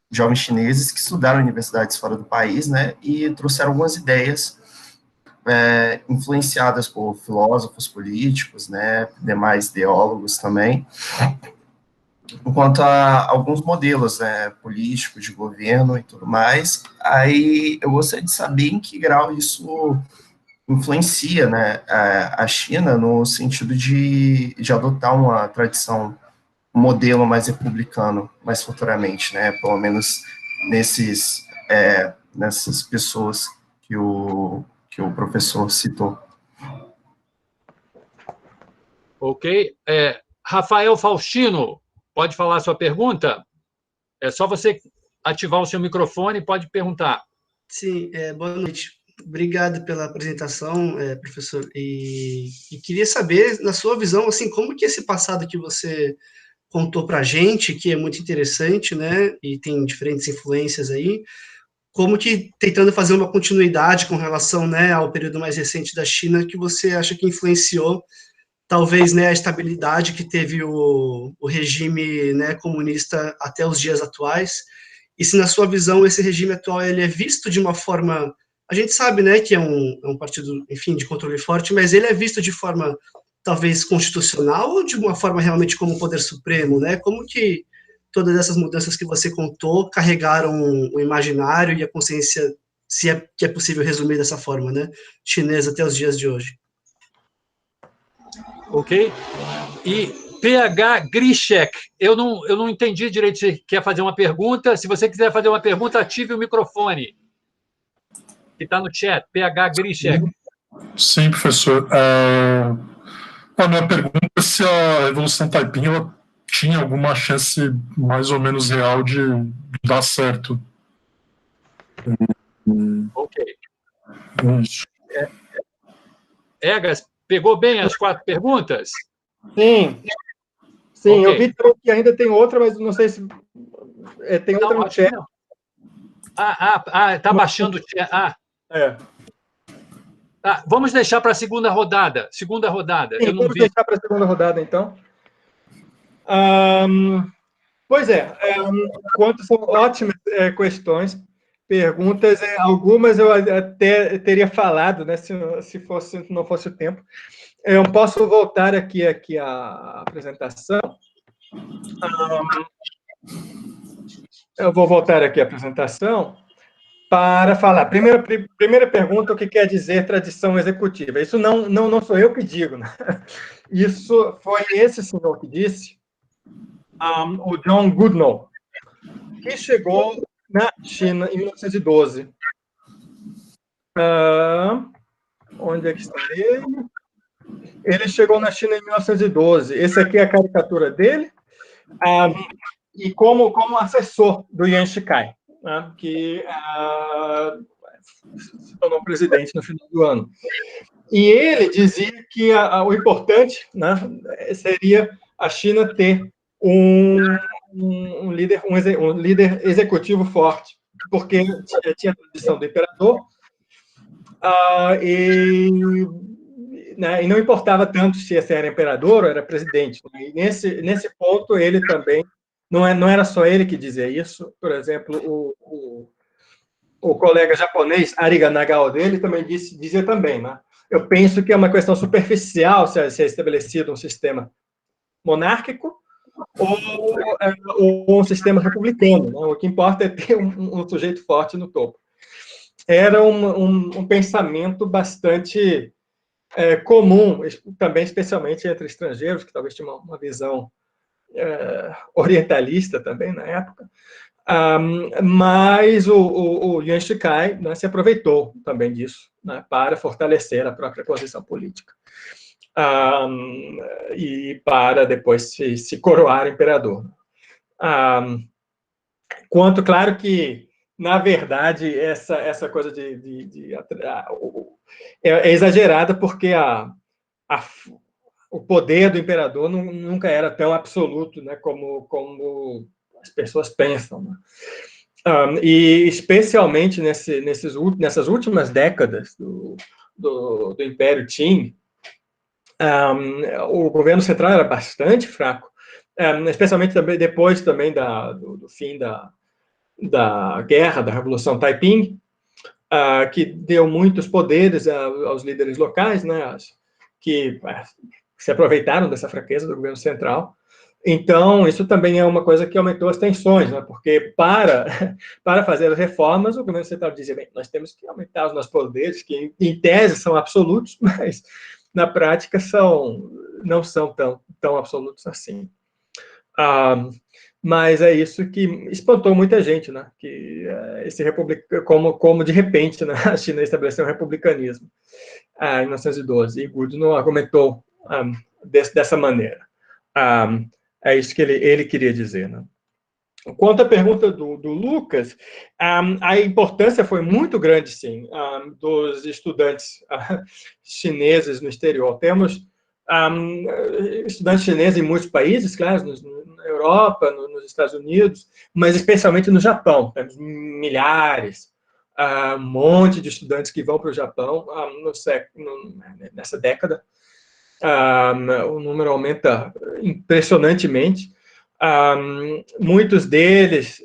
F: jovens chineses que estudaram em universidades fora do país, né, e trouxeram algumas ideias influenciadas por filósofos políticos, né, demais ideólogos também, quanto a alguns modelos, né, políticos, de governo e tudo mais. Aí eu gostaria de saber em que grau isso influencia, né, a China no sentido de adotar uma tradição, um modelo mais republicano, mais futuramente, né, pelo menos nessas pessoas que o professor citou.
A: Ok. Rafael Faustino, pode falar a sua pergunta? É só você ativar o seu microfone e pode perguntar.
G: Sim, boa noite. Obrigado pela apresentação, professor. E queria saber, na sua visão, assim, como que esse passado que você contou para a gente, que é muito interessante, né, e tem diferentes influências aí, como que, tentando fazer uma continuidade com relação, né, ao período mais recente da China, que você acha que influenciou, talvez, né, a estabilidade que teve o regime, né, comunista até os dias atuais, e se, na sua visão, esse regime atual ele é visto de uma forma... A gente sabe, né, que é um partido, enfim, de controle forte, mas ele é visto de forma, talvez, constitucional ou de uma forma realmente como poder supremo, né? Como que todas essas mudanças que você contou carregaram o imaginário e a consciência, se é que é possível resumir dessa forma, né, chinesa até os dias de hoje?
A: Ok? E PH Grishek, eu não entendi direito se quer fazer uma pergunta. Se você quiser fazer uma pergunta, ative o microfone, que está no chat. PH Grishek.
H: Sim, professor. A minha pergunta é se a Revolução Taiping ela tinha alguma chance mais ou menos real de dar certo.
A: Ok.
H: Isso.
A: Egas, pegou bem as 4 perguntas?
B: Sim, okay. Eu vi que ainda tem outra, mas não sei se... tem outra no chat.
A: Está baixando o chat. Tá, vamos deixar para a segunda rodada.
B: Sim, vamos deixar para a segunda rodada, então. Pois quanto são ótimas questões, perguntas, algumas eu até teria falado, né, se não fosse o tempo. Eu posso voltar aqui à apresentação. Eu vou voltar aqui à apresentação para falar. Primeira pergunta, o que quer dizer tradição executiva? Isso não sou eu que digo, né? Isso foi esse senhor que disse, o John Goodnow, que chegou na China em 1912. Onde é que está ele? Ele chegou na China em 1912. Esse aqui é a caricatura dele. E como assessor do Yuan Shikai, né, que se tornou presidente no final do ano. E ele dizia que o importante, né, seria a China ter um líder executivo forte, porque tinha a tradição do imperador, e não importava tanto se esse era imperador ou era presidente. E nesse ponto, ele também, não era só ele que dizia isso. Por exemplo, o colega japonês, Ariga Nagao, dele, também dizia também, né? Eu penso que é uma questão superficial se é estabelecido um sistema monárquico ou um sistema republicano, né? O que importa é ter um sujeito forte no topo. Era um pensamento bastante comum, também especialmente entre estrangeiros, que talvez tinham uma visão orientalista também na época. Mas o Yuan Shikai, né, se aproveitou também disso, né, para fortalecer a própria posição política. E para depois se coroar imperador. Claro que, na verdade, essa coisa é exagerada, porque o poder do imperador nunca era tão absoluto, né, como as pessoas pensam. Né? E especialmente nessas últimas décadas do Império Qing, o governo central era bastante fraco, especialmente depois também do fim da guerra, da Revolução Taiping, que deu muitos poderes aos líderes locais, né, que se aproveitaram dessa fraqueza do governo central. Então, isso também é uma coisa que aumentou as tensões, né? Porque para fazer as reformas, o governo central dizia, bem, nós temos que aumentar os nossos poderes, que em tese são absolutos, mas na prática não são tão absolutos assim. Mas é isso que espantou muita gente, né? Que como de repente, né, a China estabeleceu um republicanismo em 1912, e Goodnow argumentou dessa maneira. É isso que ele queria dizer, né? Quanto à pergunta do Lucas, a importância foi muito grande, sim, dos estudantes chineses no exterior. Temos estudantes chineses em muitos países, claro, na Europa, nos Estados Unidos, mas especialmente no Japão. Temos milhares, um monte de estudantes que vão para o Japão nessa década. O número aumenta impressionantemente. Muitos deles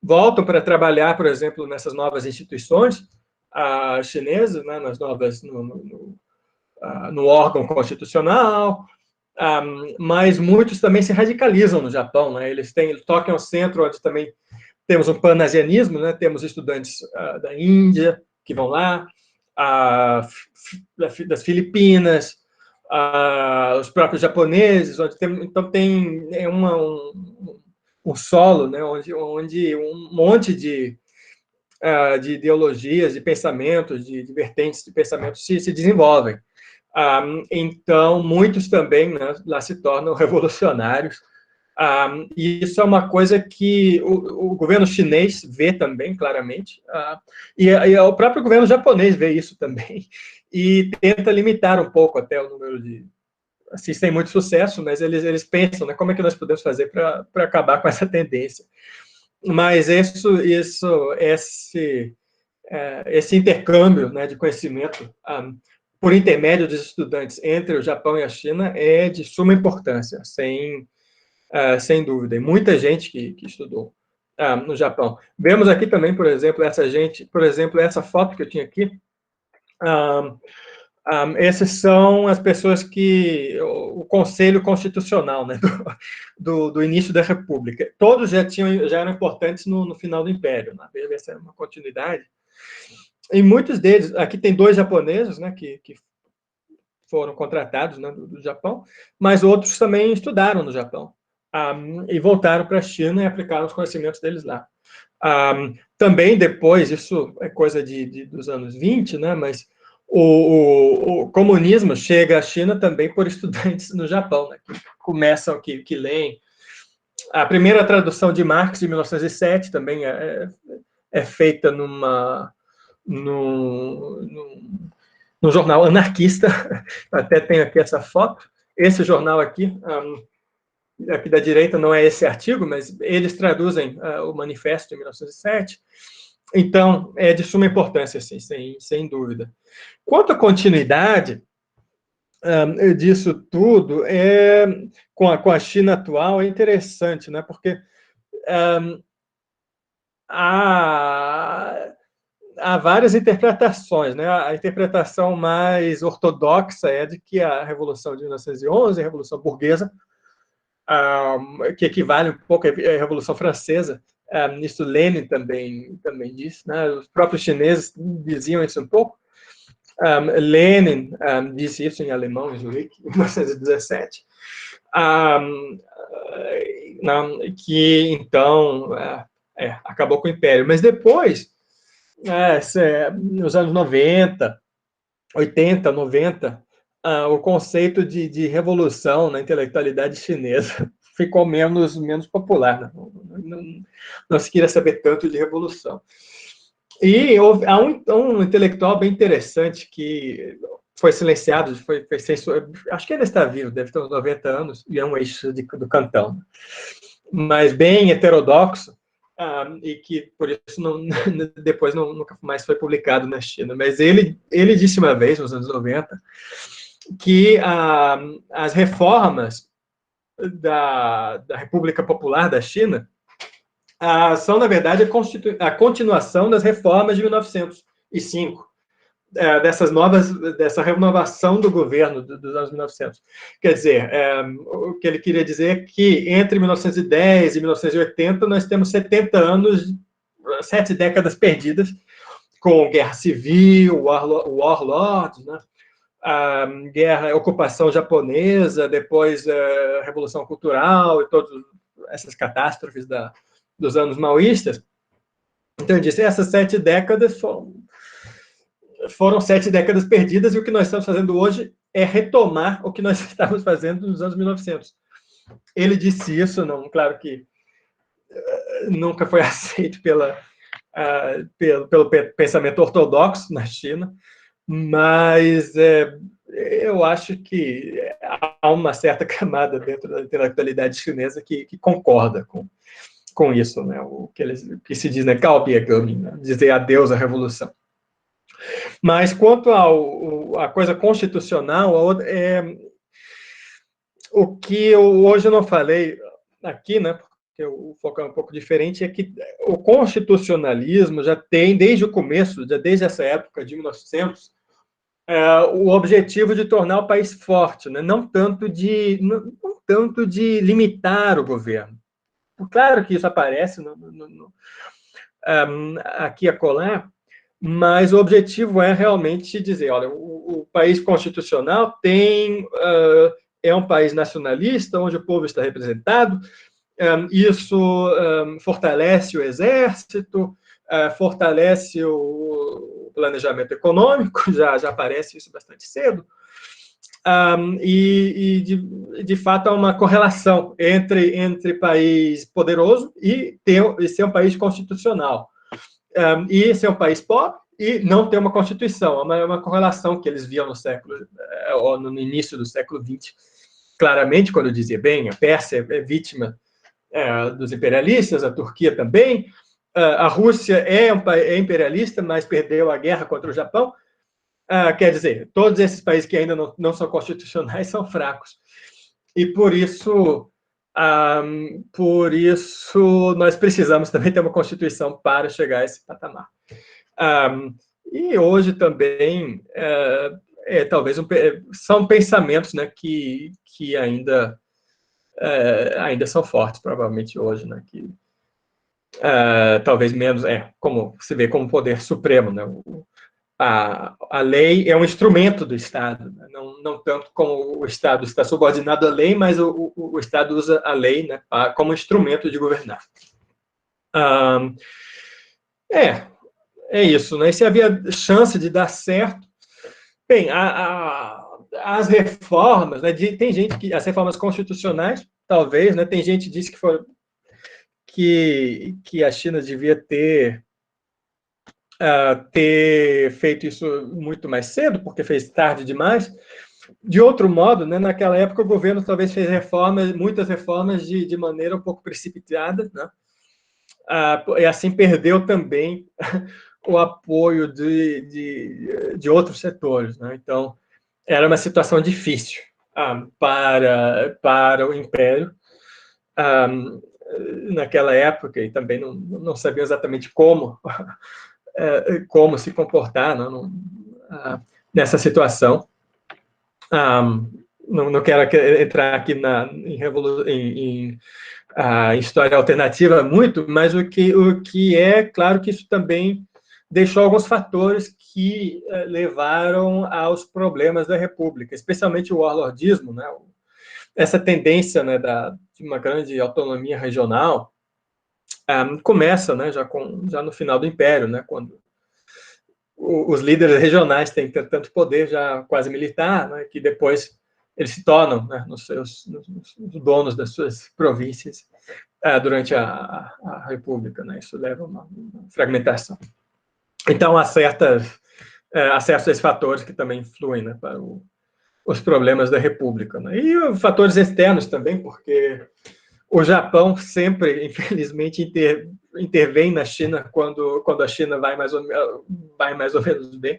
B: voltam para trabalhar, por exemplo, nessas novas instituições chinesas, né, nas novas no órgão constitucional, mas muitos também se radicalizam no Japão, né? Eles tocam ao centro, onde também temos um pan-asianismo, né? Temos estudantes da Índia que vão lá, das Filipinas, os próprios japoneses, onde então tem um solo, né? onde um monte de ideologias, de pensamentos, de vertentes de pensamentos se desenvolvem. Então, muitos também, né, lá se tornam revolucionários. E isso é uma coisa que o governo chinês vê também, claramente, e o próprio governo japonês vê isso também, e tenta limitar um pouco até o número de... Assim, sem muito sucesso, mas eles pensam, né, como é que nós podemos fazer para acabar com essa tendência. Mas esse intercâmbio, né, de conhecimento por intermédio dos estudantes entre o Japão e a China é de suma importância, sem dúvida. E muita gente que estudou no Japão. Vemos aqui também, por exemplo, essa foto que eu tinha aqui. Essas são as pessoas o Conselho Constitucional, né, do início da República. Todos já eram importantes no final do Império, né? Essa é uma continuidade. E muitos deles, aqui tem 2 japoneses, né, que foram contratados, né, do Japão, mas outros também estudaram no Japão e voltaram para a China e aplicaram os conhecimentos deles lá. Também depois, isso é coisa dos anos 20, né, mas o comunismo chega à China também por estudantes no Japão, né, que começam, que leem. A primeira tradução de Marx, de 1907, também é feita num jornal anarquista. Até tenho aqui essa foto. Esse jornal aqui da direita não é esse artigo, mas eles traduzem o manifesto de 1907. Então, é de suma importância, assim, sem dúvida. Quanto à continuidade disso tudo, com a China atual, é interessante, né? Porque há várias interpretações, né? A interpretação mais ortodoxa é de que a Revolução de 1911, a Revolução Burguesa, que equivale um pouco à Revolução Francesa, isso Lenin também disse, né? Os próprios chineses diziam isso um pouco. Lenin disse isso em alemão, em Zurique, em 1917, que então acabou com o Império. Mas depois, nos anos 90, 80, 90, o conceito de revolução na intelectualidade chinesa ficou menos popular, né? Não se queria saber tanto de revolução. E há um intelectual bem interessante que foi silenciado, foi censurado, acho que ainda está vivo, deve ter uns 90 anos, e é um eixo do Cantão, mas bem heterodoxo, e que, por isso, depois nunca mais foi publicado na China. Mas ele disse uma vez, nos anos 90, que as reformas da República Popular da China são, na verdade, a continuação das reformas de 1905, dessa renovação do governo dos anos 1900. Quer dizer, o que ele queria dizer é que entre 1910 e 1980 nós temos 70 anos, 7 décadas perdidas, com guerra civil, warlords, né? Ocupação japonesa, depois a Revolução Cultural e todas essas catástrofes dos anos maoístas. Então, ele disse, essas 7 décadas foram 7 décadas perdidas, e o que nós estamos fazendo hoje é retomar o que nós estávamos fazendo nos anos 1900. Ele disse isso, claro que nunca foi aceito pelo pensamento ortodoxo na China, mas eu acho que há uma certa camada dentro da intelectualidade chinesa que concorda com isso, né? O que se diz, né? Dizer adeus à revolução. Mas quanto à coisa constitucional, o que eu hoje não falei aqui, né? Porque o foco é um pouco diferente, é que o constitucionalismo já tem, desde o começo, já desde essa época de 1900, o objetivo de tornar o país forte, né? não tanto de limitar o governo. Claro que isso aparece aqui e acolá, mas o objetivo é realmente dizer, olha, o país constitucional é um país nacionalista, onde o povo está representado, isso fortalece o exército, fortalece o planejamento econômico, já aparece isso bastante cedo, de fato há uma correlação entre país poderoso e ser um país constitucional, e ser um país pobre e não ter uma constituição. É uma correlação que eles viam no início do século XX, claramente, quando dizia, bem, a Pérsia é vítima dos imperialistas, a Turquia também, a Rússia é imperialista, mas perdeu a guerra contra o Japão. Quer dizer, todos esses países que ainda não são constitucionais são fracos. E por isso nós precisamos também ter uma Constituição para chegar a esse patamar. E hoje também, talvez, são pensamentos, né, que ainda são fortes, provavelmente hoje, né, que talvez menos, como se vê como poder supremo, né, a lei é um instrumento do Estado, né? Não tanto como o Estado está subordinado à lei, mas o Estado usa a lei, né, como instrumento de governar. É isso, né? E se havia chance de dar certo, bem, as reformas, né, tem gente que as reformas constitucionais, talvez, né, tem gente que disse que a China devia ter feito isso muito mais cedo, porque fez tarde demais. De outro modo, né, naquela época, o governo talvez fez muitas reformas de maneira um pouco precipitada, né? E assim perdeu também o apoio de outros setores, né? Então, era uma situação difícil para o Império naquela época, e também não sabia exatamente como se comportar, não, nessa situação. Não quero entrar aqui em história alternativa muito, mas o que é claro que isso também deixou alguns fatores que levaram aos problemas da República, especialmente o warlordismo, né? Essa tendência, né, de uma grande autonomia regional, começa, né, já no final do Império, né, quando os líderes regionais têm tanto poder já quase militar, né, que depois eles se tornam, né, os donos das suas províncias durante a República, né? Isso leva a uma fragmentação. Então, há certos desses fatores que também influem, né, para os problemas da República, né? E fatores externos também, porque o Japão sempre, infelizmente, intervém na China quando a China vai mais ou menos bem.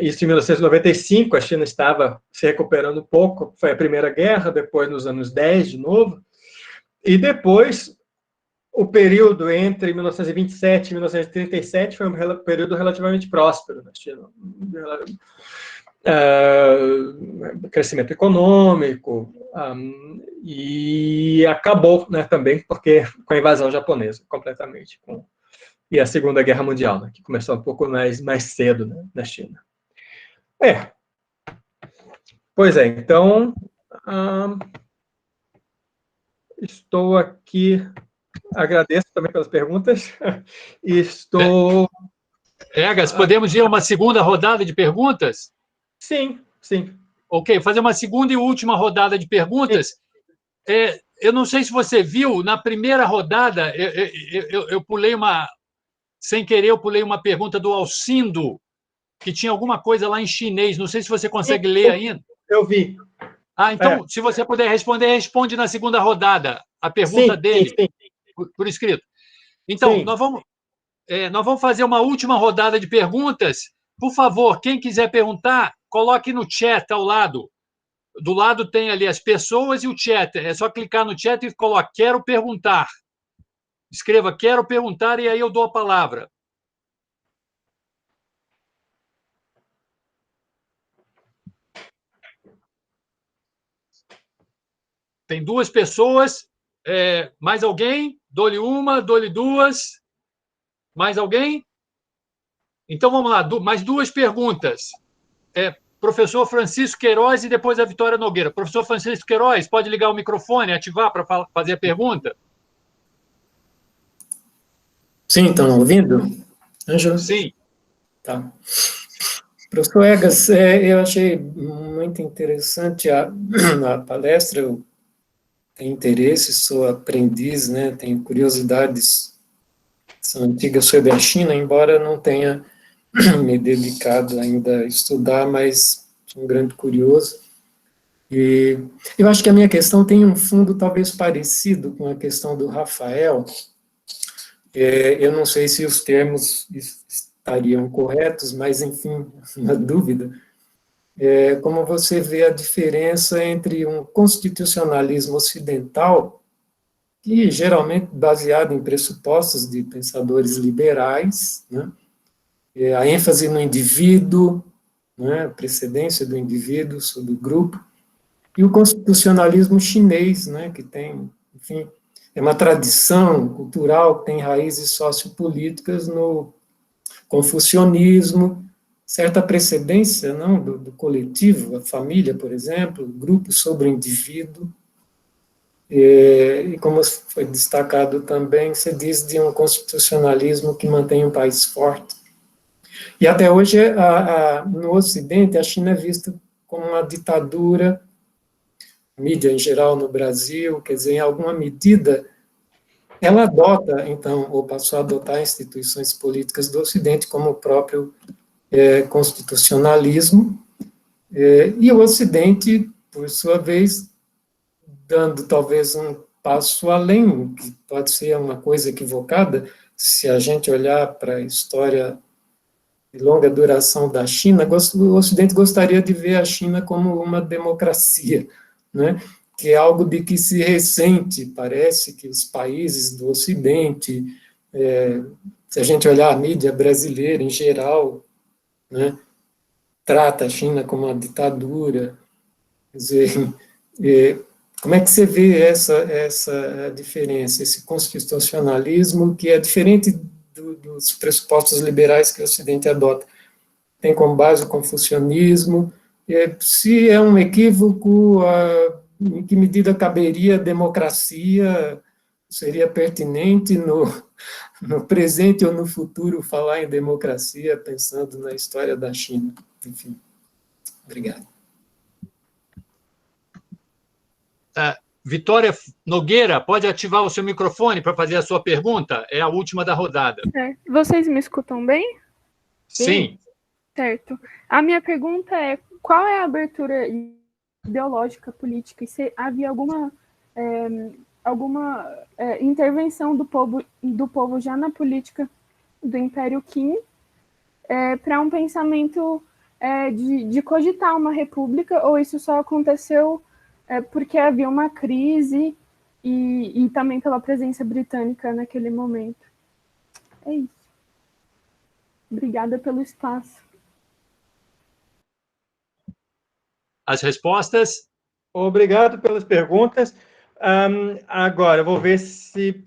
B: Isso em 1995, a China estava se recuperando um pouco, foi a Primeira Guerra, depois nos anos 10 de novo, e depois o período entre 1927 e 1937 foi um período relativamente próspero na China. Crescimento econômico, e acabou, né, também porque com a invasão japonesa, completamente, e a Segunda Guerra Mundial, né, que começou um pouco mais cedo, né, na China. Pois é, então, estou aqui, agradeço também pelas perguntas, e estou...
A: Egas, podemos ir a uma segunda rodada de perguntas?
B: Sim.
A: Ok, fazer uma segunda e última rodada de perguntas. eu não sei se você viu, na primeira rodada, eu pulei sem querer, eu pulei uma pergunta do Alcindo, que tinha alguma coisa lá em chinês. Não sei se você consegue ler ainda.
B: Eu vi.
A: Então, se você puder responder, responde na segunda rodada a pergunta dele,
B: sim.
A: por escrito. Então, nós vamos fazer uma última rodada de perguntas. Por favor, quem quiser perguntar, coloque no chat ao lado. Do lado tem ali as pessoas e o chat. É só clicar no chat e colocar quero perguntar. Escreva quero perguntar e aí eu dou a palavra. Tem 2 pessoas. Mais alguém? Dou-lhe uma, dou-lhe 2. Mais alguém? Então, vamos lá. Mais 2 perguntas. Professor Francisco Queiroz e depois a Vitória Nogueira. Professor Francisco Queiroz, pode ligar o microfone, ativar para fazer a pergunta?
E: Sim, estão ouvindo? Ângelo?
A: Sim.
E: Tá. Professor Egas, eu achei muito interessante a palestra, eu tenho interesse, sou aprendiz, né, tenho curiosidades, são antigas sobre a China, embora não tenha me dedicado ainda a estudar, mas sou um grande curioso. E eu acho que a minha questão tem um fundo talvez parecido com a questão do Rafael. Eu não sei se os termos estariam corretos, mas, enfim, na dúvida, como você vê a diferença entre um constitucionalismo ocidental, que geralmente baseado em pressupostos de pensadores liberais, né, a ênfase no indivíduo, né, a precedência do indivíduo sobre o grupo, e o constitucionalismo chinês, né, que tem, enfim, é uma tradição cultural que tem raízes sociopolíticas no confucionismo, certa precedência não, do coletivo, a família, por exemplo, o grupo sobre o indivíduo, e como foi destacado também, se diz de um constitucionalismo que mantém um país forte. E até hoje, no Ocidente, a China é vista como uma ditadura, mídia em geral no Brasil, quer dizer, em alguma medida, ela adota, então, ou passou a adotar instituições políticas do Ocidente, como o próprio constitucionalismo, e o Ocidente, por sua vez, dando talvez um passo além, que pode ser uma coisa equivocada, se a gente olhar para a história de longa duração da China, o Ocidente gostaria de ver a China como uma democracia, né? Que é algo de que se ressente, parece que os países do Ocidente, se a gente olhar a mídia brasileira em geral, né, trata a China como uma ditadura. Quer dizer, como é que você vê essa diferença, esse constitucionalismo que é diferente dos pressupostos liberais que o Ocidente adota? Tem como base o confucionismo, se é um equívoco, em que medida caberia a democracia, seria pertinente no presente ou no futuro falar em democracia, pensando na história da China. Enfim, obrigado.
A: Vitória Nogueira, pode ativar o seu microfone para fazer a sua pergunta? É a última da rodada.
I: Vocês me escutam bem?
A: Sim.
I: Certo. A minha pergunta é, qual é a abertura ideológica, política, e se havia alguma intervenção do povo já na política do Império Qing para um pensamento de cogitar uma república, ou isso só aconteceu porque havia uma crise e também pela presença britânica naquele momento? É isso. Obrigada pelo espaço.
A: As respostas?
B: Obrigado pelas perguntas. Agora, eu vou ver se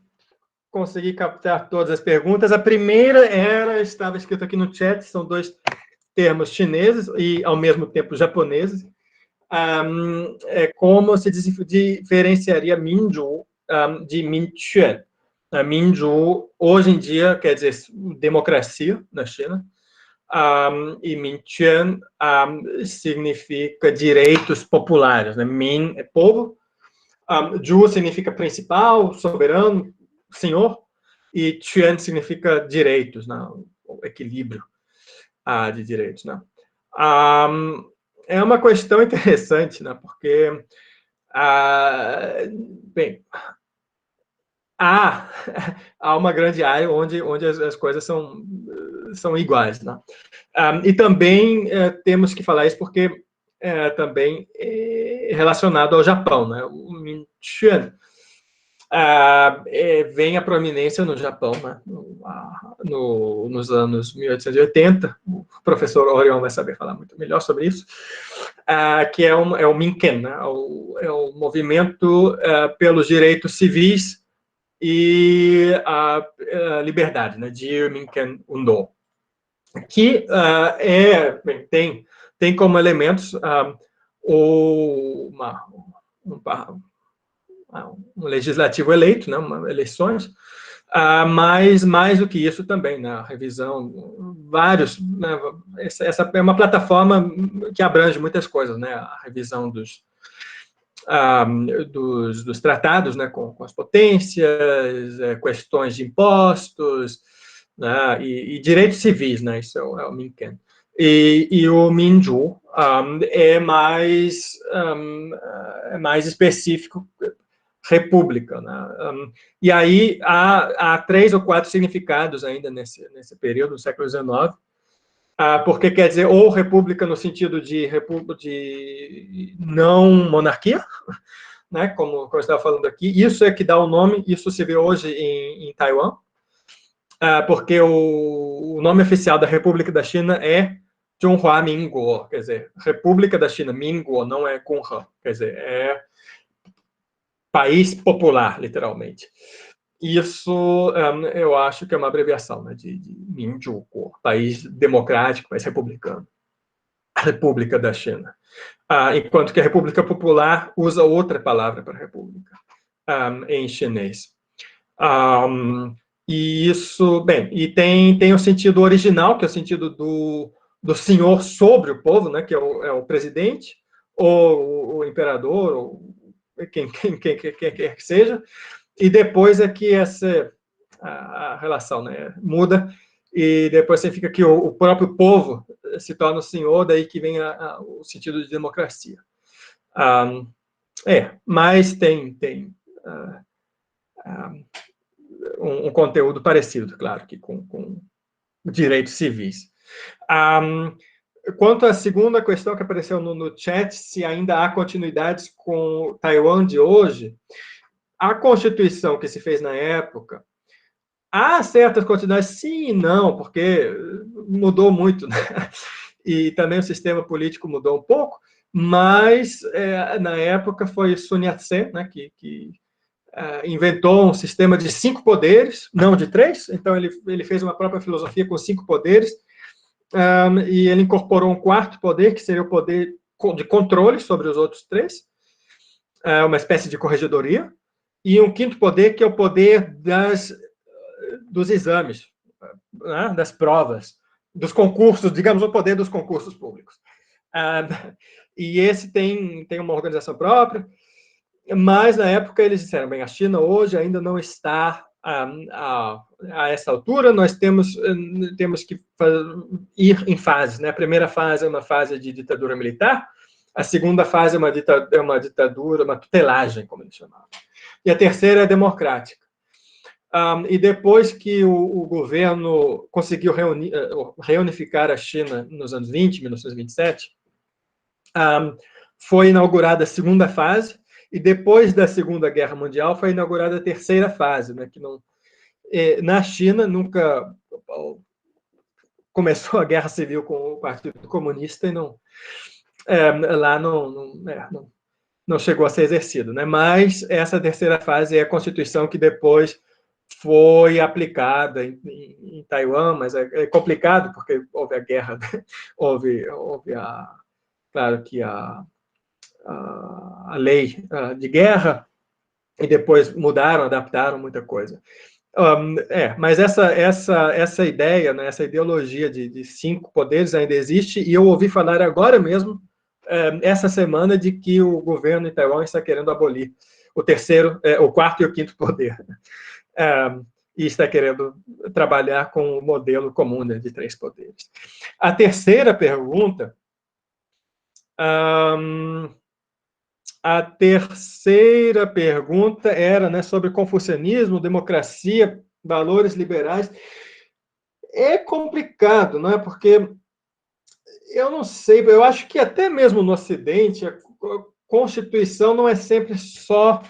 B: consegui captar todas as perguntas. A primeira estava escrito aqui no chat, são 2 termos chineses e, ao mesmo tempo, japoneses. Como se diferenciaria Minzhu de Minquan. Minzhu, hoje em dia, quer dizer democracia na China, e Minquan significa direitos populares, né? Min é povo, Zhu significa principal, soberano, senhor, e Quan significa direitos, né? O equilíbrio de direitos. Né? É uma questão interessante, né? Porque, bem, há uma grande área onde as coisas são iguais. Né? E também temos que falar isso porque também é relacionado ao Japão. Né? O Minchuan vem à prominência no Japão, né? Nos anos 1880. O professor Orion vai saber falar muito melhor sobre isso, que é o Minken, né? É o movimento pelos direitos civis e a liberdade, né? Jir Minken Undo, que tem como elementos um legislativo eleito, né, eleições, mas mais do que isso também, né, a revisão, né, essa é uma plataforma que abrange muitas coisas, né, a revisão dos tratados, né, com as potências, questões de impostos, né, e direitos civis, né, isso é o Minken. E o Minju é mais específico, república. Né? E aí há 3 ou 4 significados ainda nesse período, no século XIX, porque quer dizer ou república no sentido de não monarquia, né? Como eu estava falando aqui, isso é que dá o nome, isso se vê hoje em Taiwan, porque o nome oficial da República da China é Zhonghua Minguo, quer dizer, República da China, Minguo não é Gonghe, quer dizer, é país popular, literalmente. Isso, eu acho que é uma abreviação, né, de Minjuguo, país democrático, país republicano, a República da China. Enquanto que a República Popular usa outra palavra para república, em chinês. E isso, bem, e tem o sentido original, que é o sentido do senhor sobre o povo, né, que é o presidente, ou o imperador, ou quem quer que seja, e depois é que a relação, né, muda, e depois significa que o próprio povo se torna o senhor, daí que vem o sentido de democracia. Mas tem um conteúdo parecido, claro, que com direitos civis. Quanto à segunda questão que apareceu no chat, se ainda há continuidades com Taiwan de hoje, a Constituição que se fez na época, há certas continuidades, sim e não, porque mudou muito, né? E também o sistema político mudou um pouco, mas na época foi Sun Yat-sen, né, que inventou um sistema de 5 poderes, não de 3, então ele fez uma própria filosofia com 5 poderes, e ele incorporou um 4º poder, que seria o poder de controle sobre os outros 3, uma espécie de corregedoria, e um 5º poder, que é o poder dos exames, né, das provas, dos concursos, digamos, o poder dos concursos públicos. E esse tem uma organização própria, mas na época eles disseram, bem, a China hoje ainda não está a essa altura, nós temos que ir em fases, né? A primeira fase é uma fase de ditadura militar, a segunda fase é uma ditadura, uma tutelagem, como eles chamavam, e a terceira é democrática. E depois que o governo conseguiu reunificar a China nos anos 20, 1927, foi inaugurada a segunda fase, e depois da Segunda Guerra Mundial foi inaugurada a terceira fase, né, que não, na China nunca começou a Guerra Civil com o Partido Comunista, e lá não chegou a ser exercido, né? Mas essa terceira fase é a Constituição que depois foi aplicada em Taiwan, mas é complicado porque houve a guerra, houve claro que a lei de guerra, e depois mudaram, adaptaram muita coisa. Mas essa ideia, né, essa ideologia de 5 poderes ainda existe, e eu ouvi falar agora mesmo, essa semana, de que o governo em Taiwan está querendo abolir o quarto e o quinto poder. E está querendo trabalhar com o modelo comum, né, de 3 poderes. A terceira pergunta... A terceira pergunta era, né, sobre confucianismo, democracia, valores liberais. É complicado, não é? Porque eu não sei, eu acho que até mesmo no Ocidente, a Constituição não é sempre só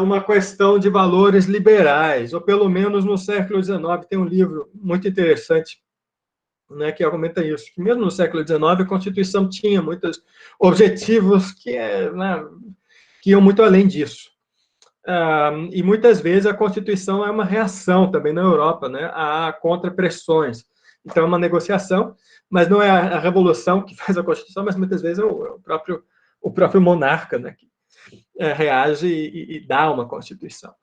B: uma questão de valores liberais, ou pelo menos no século XIX tem um livro muito interessante, né, que argumenta isso, que mesmo no século XIX a Constituição tinha muitos objetivos né, que iam muito além disso. E muitas vezes a Constituição é uma reação também na Europa, né, a contrapressões. Então é uma negociação, mas não é a revolução que faz a Constituição, mas muitas vezes é o próprio monarca, né, que reage e dá uma Constituição.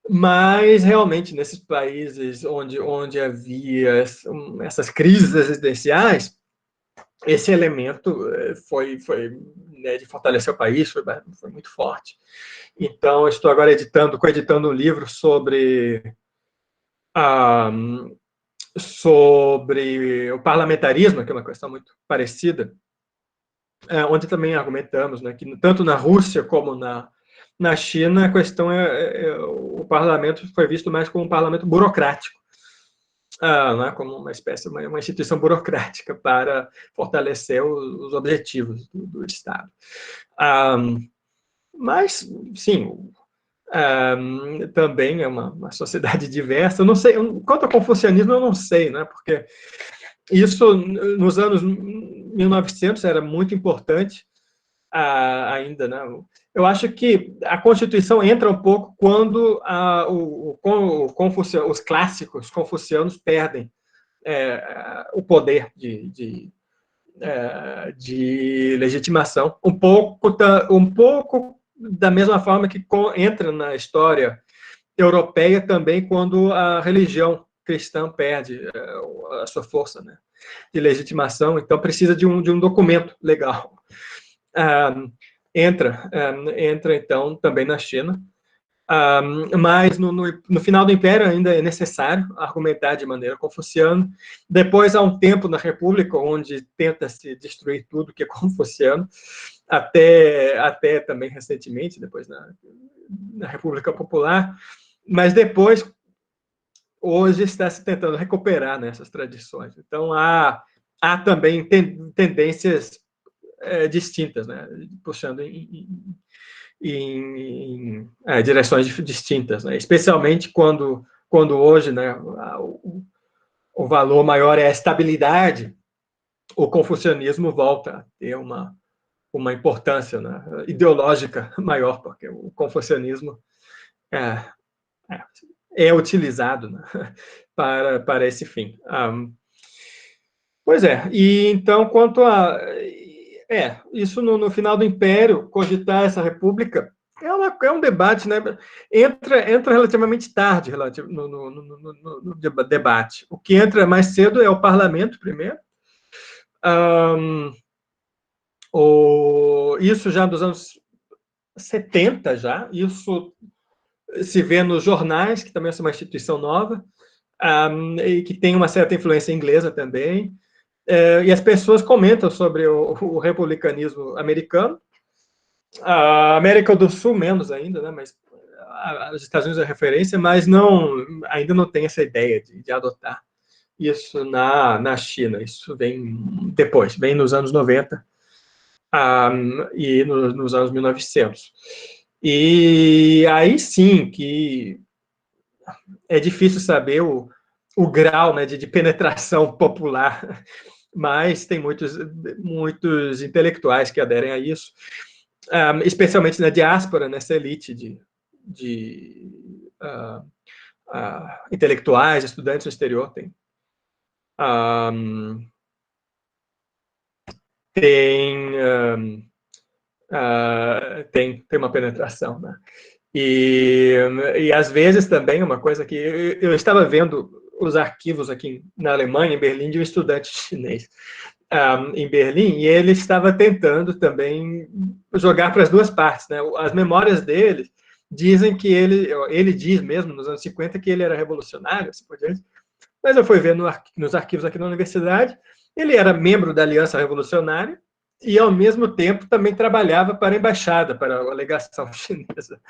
B: Mas, realmente, nesses países onde havia essas crises existenciais, esse elemento foi né, de fortalecer o país, foi muito forte. Então, estou agora coeditando um livro sobre o parlamentarismo, que é uma questão muito parecida, onde também argumentamos, né, que tanto na Rússia como na China, a questão o parlamento foi visto mais como um parlamento burocrático, né, como uma espécie, uma instituição burocrática para fortalecer os objetivos do Estado. Mas, sim, também é uma sociedade diversa. Eu não sei, quanto ao confucianismo, eu não sei, né, porque isso, nos anos 1900, era muito importante ainda, né? Eu acho que a Constituição entra um pouco quando os clássicos confucianos perdem o poder de legitimação, um pouco da mesma forma que entra na história europeia também quando a religião cristã perde a sua força, né, de legitimação. Então precisa de um documento legal. Entra então também na China, mas no final do Império ainda é necessário argumentar de maneira confuciana. Depois há um tempo na República onde tenta-se destruir tudo que é confuciano, até também recentemente, depois na República Popular, mas depois, hoje, está se tentando recuperar nessas tradições. Então há também tendências distintas, né, puxando em direções distintas, né, especialmente quando hoje, né, o valor maior é a estabilidade, o confucianismo volta a ter uma importância, né, ideológica maior, porque o confucianismo é utilizado, né, para esse fim. Pois é, e então, quanto a... isso no final do Império, cogitar essa república, é um debate, né? Entra relativamente tarde no debate. O que entra mais cedo é o parlamento, primeiro. Isso já dos anos 70, já. Isso se vê nos jornais, que também é uma instituição nova, e que tem uma certa influência inglesa também. E as pessoas comentam sobre o republicanismo americano, a América do Sul menos ainda, né, mas os Estados Unidos é referência, mas ainda não tem essa ideia de adotar isso na China. Isso vem depois, vem nos anos 90 e nos anos 1900. E aí sim que é difícil saber o grau, né, de penetração popular, mas tem muitos intelectuais que aderem a isso, especialmente na diáspora, nessa elite de intelectuais, estudantes no exterior. Tem uma penetração, né? E às vezes também uma coisa que eu estava vendo os arquivos aqui na Alemanha, em Berlim, de um estudante chinês. em Berlim, e ele estava tentando também jogar para as duas partes, né? As memórias dele dizem que ele diz mesmo, nos anos 50, que ele era revolucionário, assim por diante, mas eu fui ver nos arquivos aqui na universidade, ele era membro da Aliança Revolucionária e, ao mesmo tempo, também trabalhava para a embaixada, para a legação chinesa.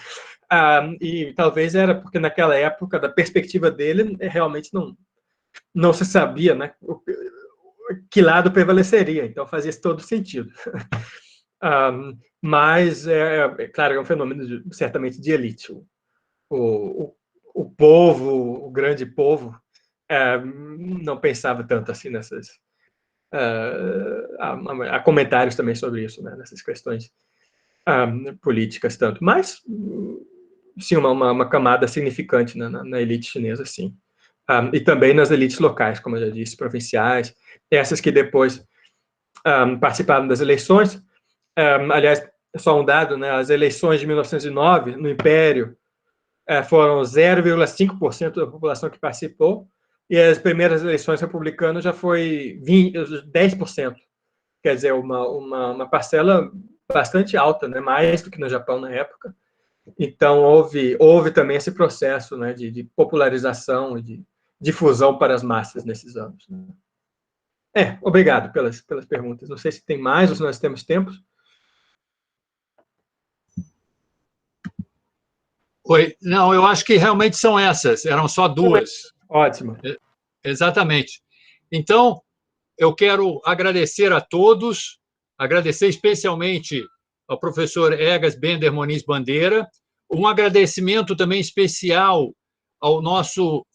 B: E talvez era porque, naquela época, da perspectiva dele, realmente não se sabia, né, que lado prevaleceria, então fazia todo sentido. Mas, claro, é um fenômeno certamente de elite. O povo, o grande povo, não pensava tanto assim nessas... há comentários também sobre isso, né, nessas questões políticas tanto, mas sim, uma camada significante na elite chinesa, sim. E também nas elites locais, como eu já disse, provinciais, essas que depois participaram das eleições. Aliás, só um dado, né, as eleições de 1909, no Império, foram 0,5% da população que participou, e as primeiras eleições republicanas já foi 10%. Quer dizer, uma parcela bastante alta, né, mais do que no Japão na época. Então, houve também esse processo, né, de popularização e de difusão para as massas nesses anos. Obrigado pelas perguntas. Não sei se tem mais ou se nós temos tempo.
A: Oi, não, eu acho que realmente são essas, eram só duas.
B: Ótimo.
A: Exatamente. Então, eu quero agradecer a todos, agradecer especialmente ao professor Egas Bender Moniz Bandeira, um agradecimento também especial ao nosso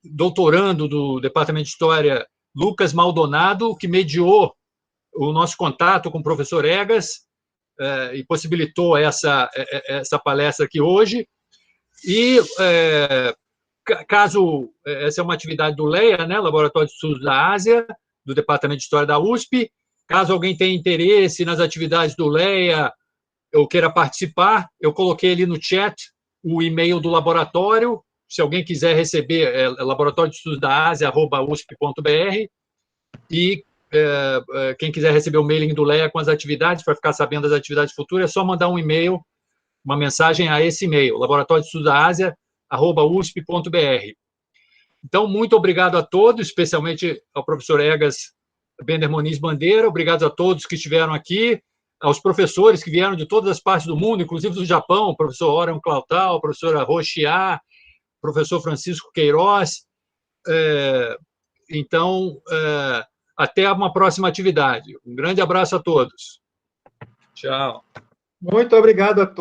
A: doutorando do Departamento de História, Lucas Maldonado, que mediou o nosso contato com o professor Egas e possibilitou essa palestra aqui hoje. E, caso essa é uma atividade do LEA, né, Laboratório de Estudos da Ásia, do Departamento de História da USP, caso alguém tenha interesse nas atividades do LEA ou queira participar, eu coloquei ali no chat o e-mail do laboratório, se alguém quiser receber, laboratório de estudos da Ásia@usp.br, e quem quiser receber o mailing do LEA com as atividades, para ficar sabendo das atividades futuras, é só mandar um e-mail, uma mensagem a esse e-mail, laboratório de estudos da Ásia@usp.br. Então, muito obrigado a todos, especialmente ao professor Egas Bender Moniz Bandeira, obrigado a todos que estiveram aqui, aos professores que vieram de todas as partes do mundo, inclusive do Japão, o professor Orion Clautal, a professora Roxia, o professor Francisco Queiroz. Então, até uma próxima atividade. Um grande abraço a todos. Tchau.
B: Muito obrigado a todos.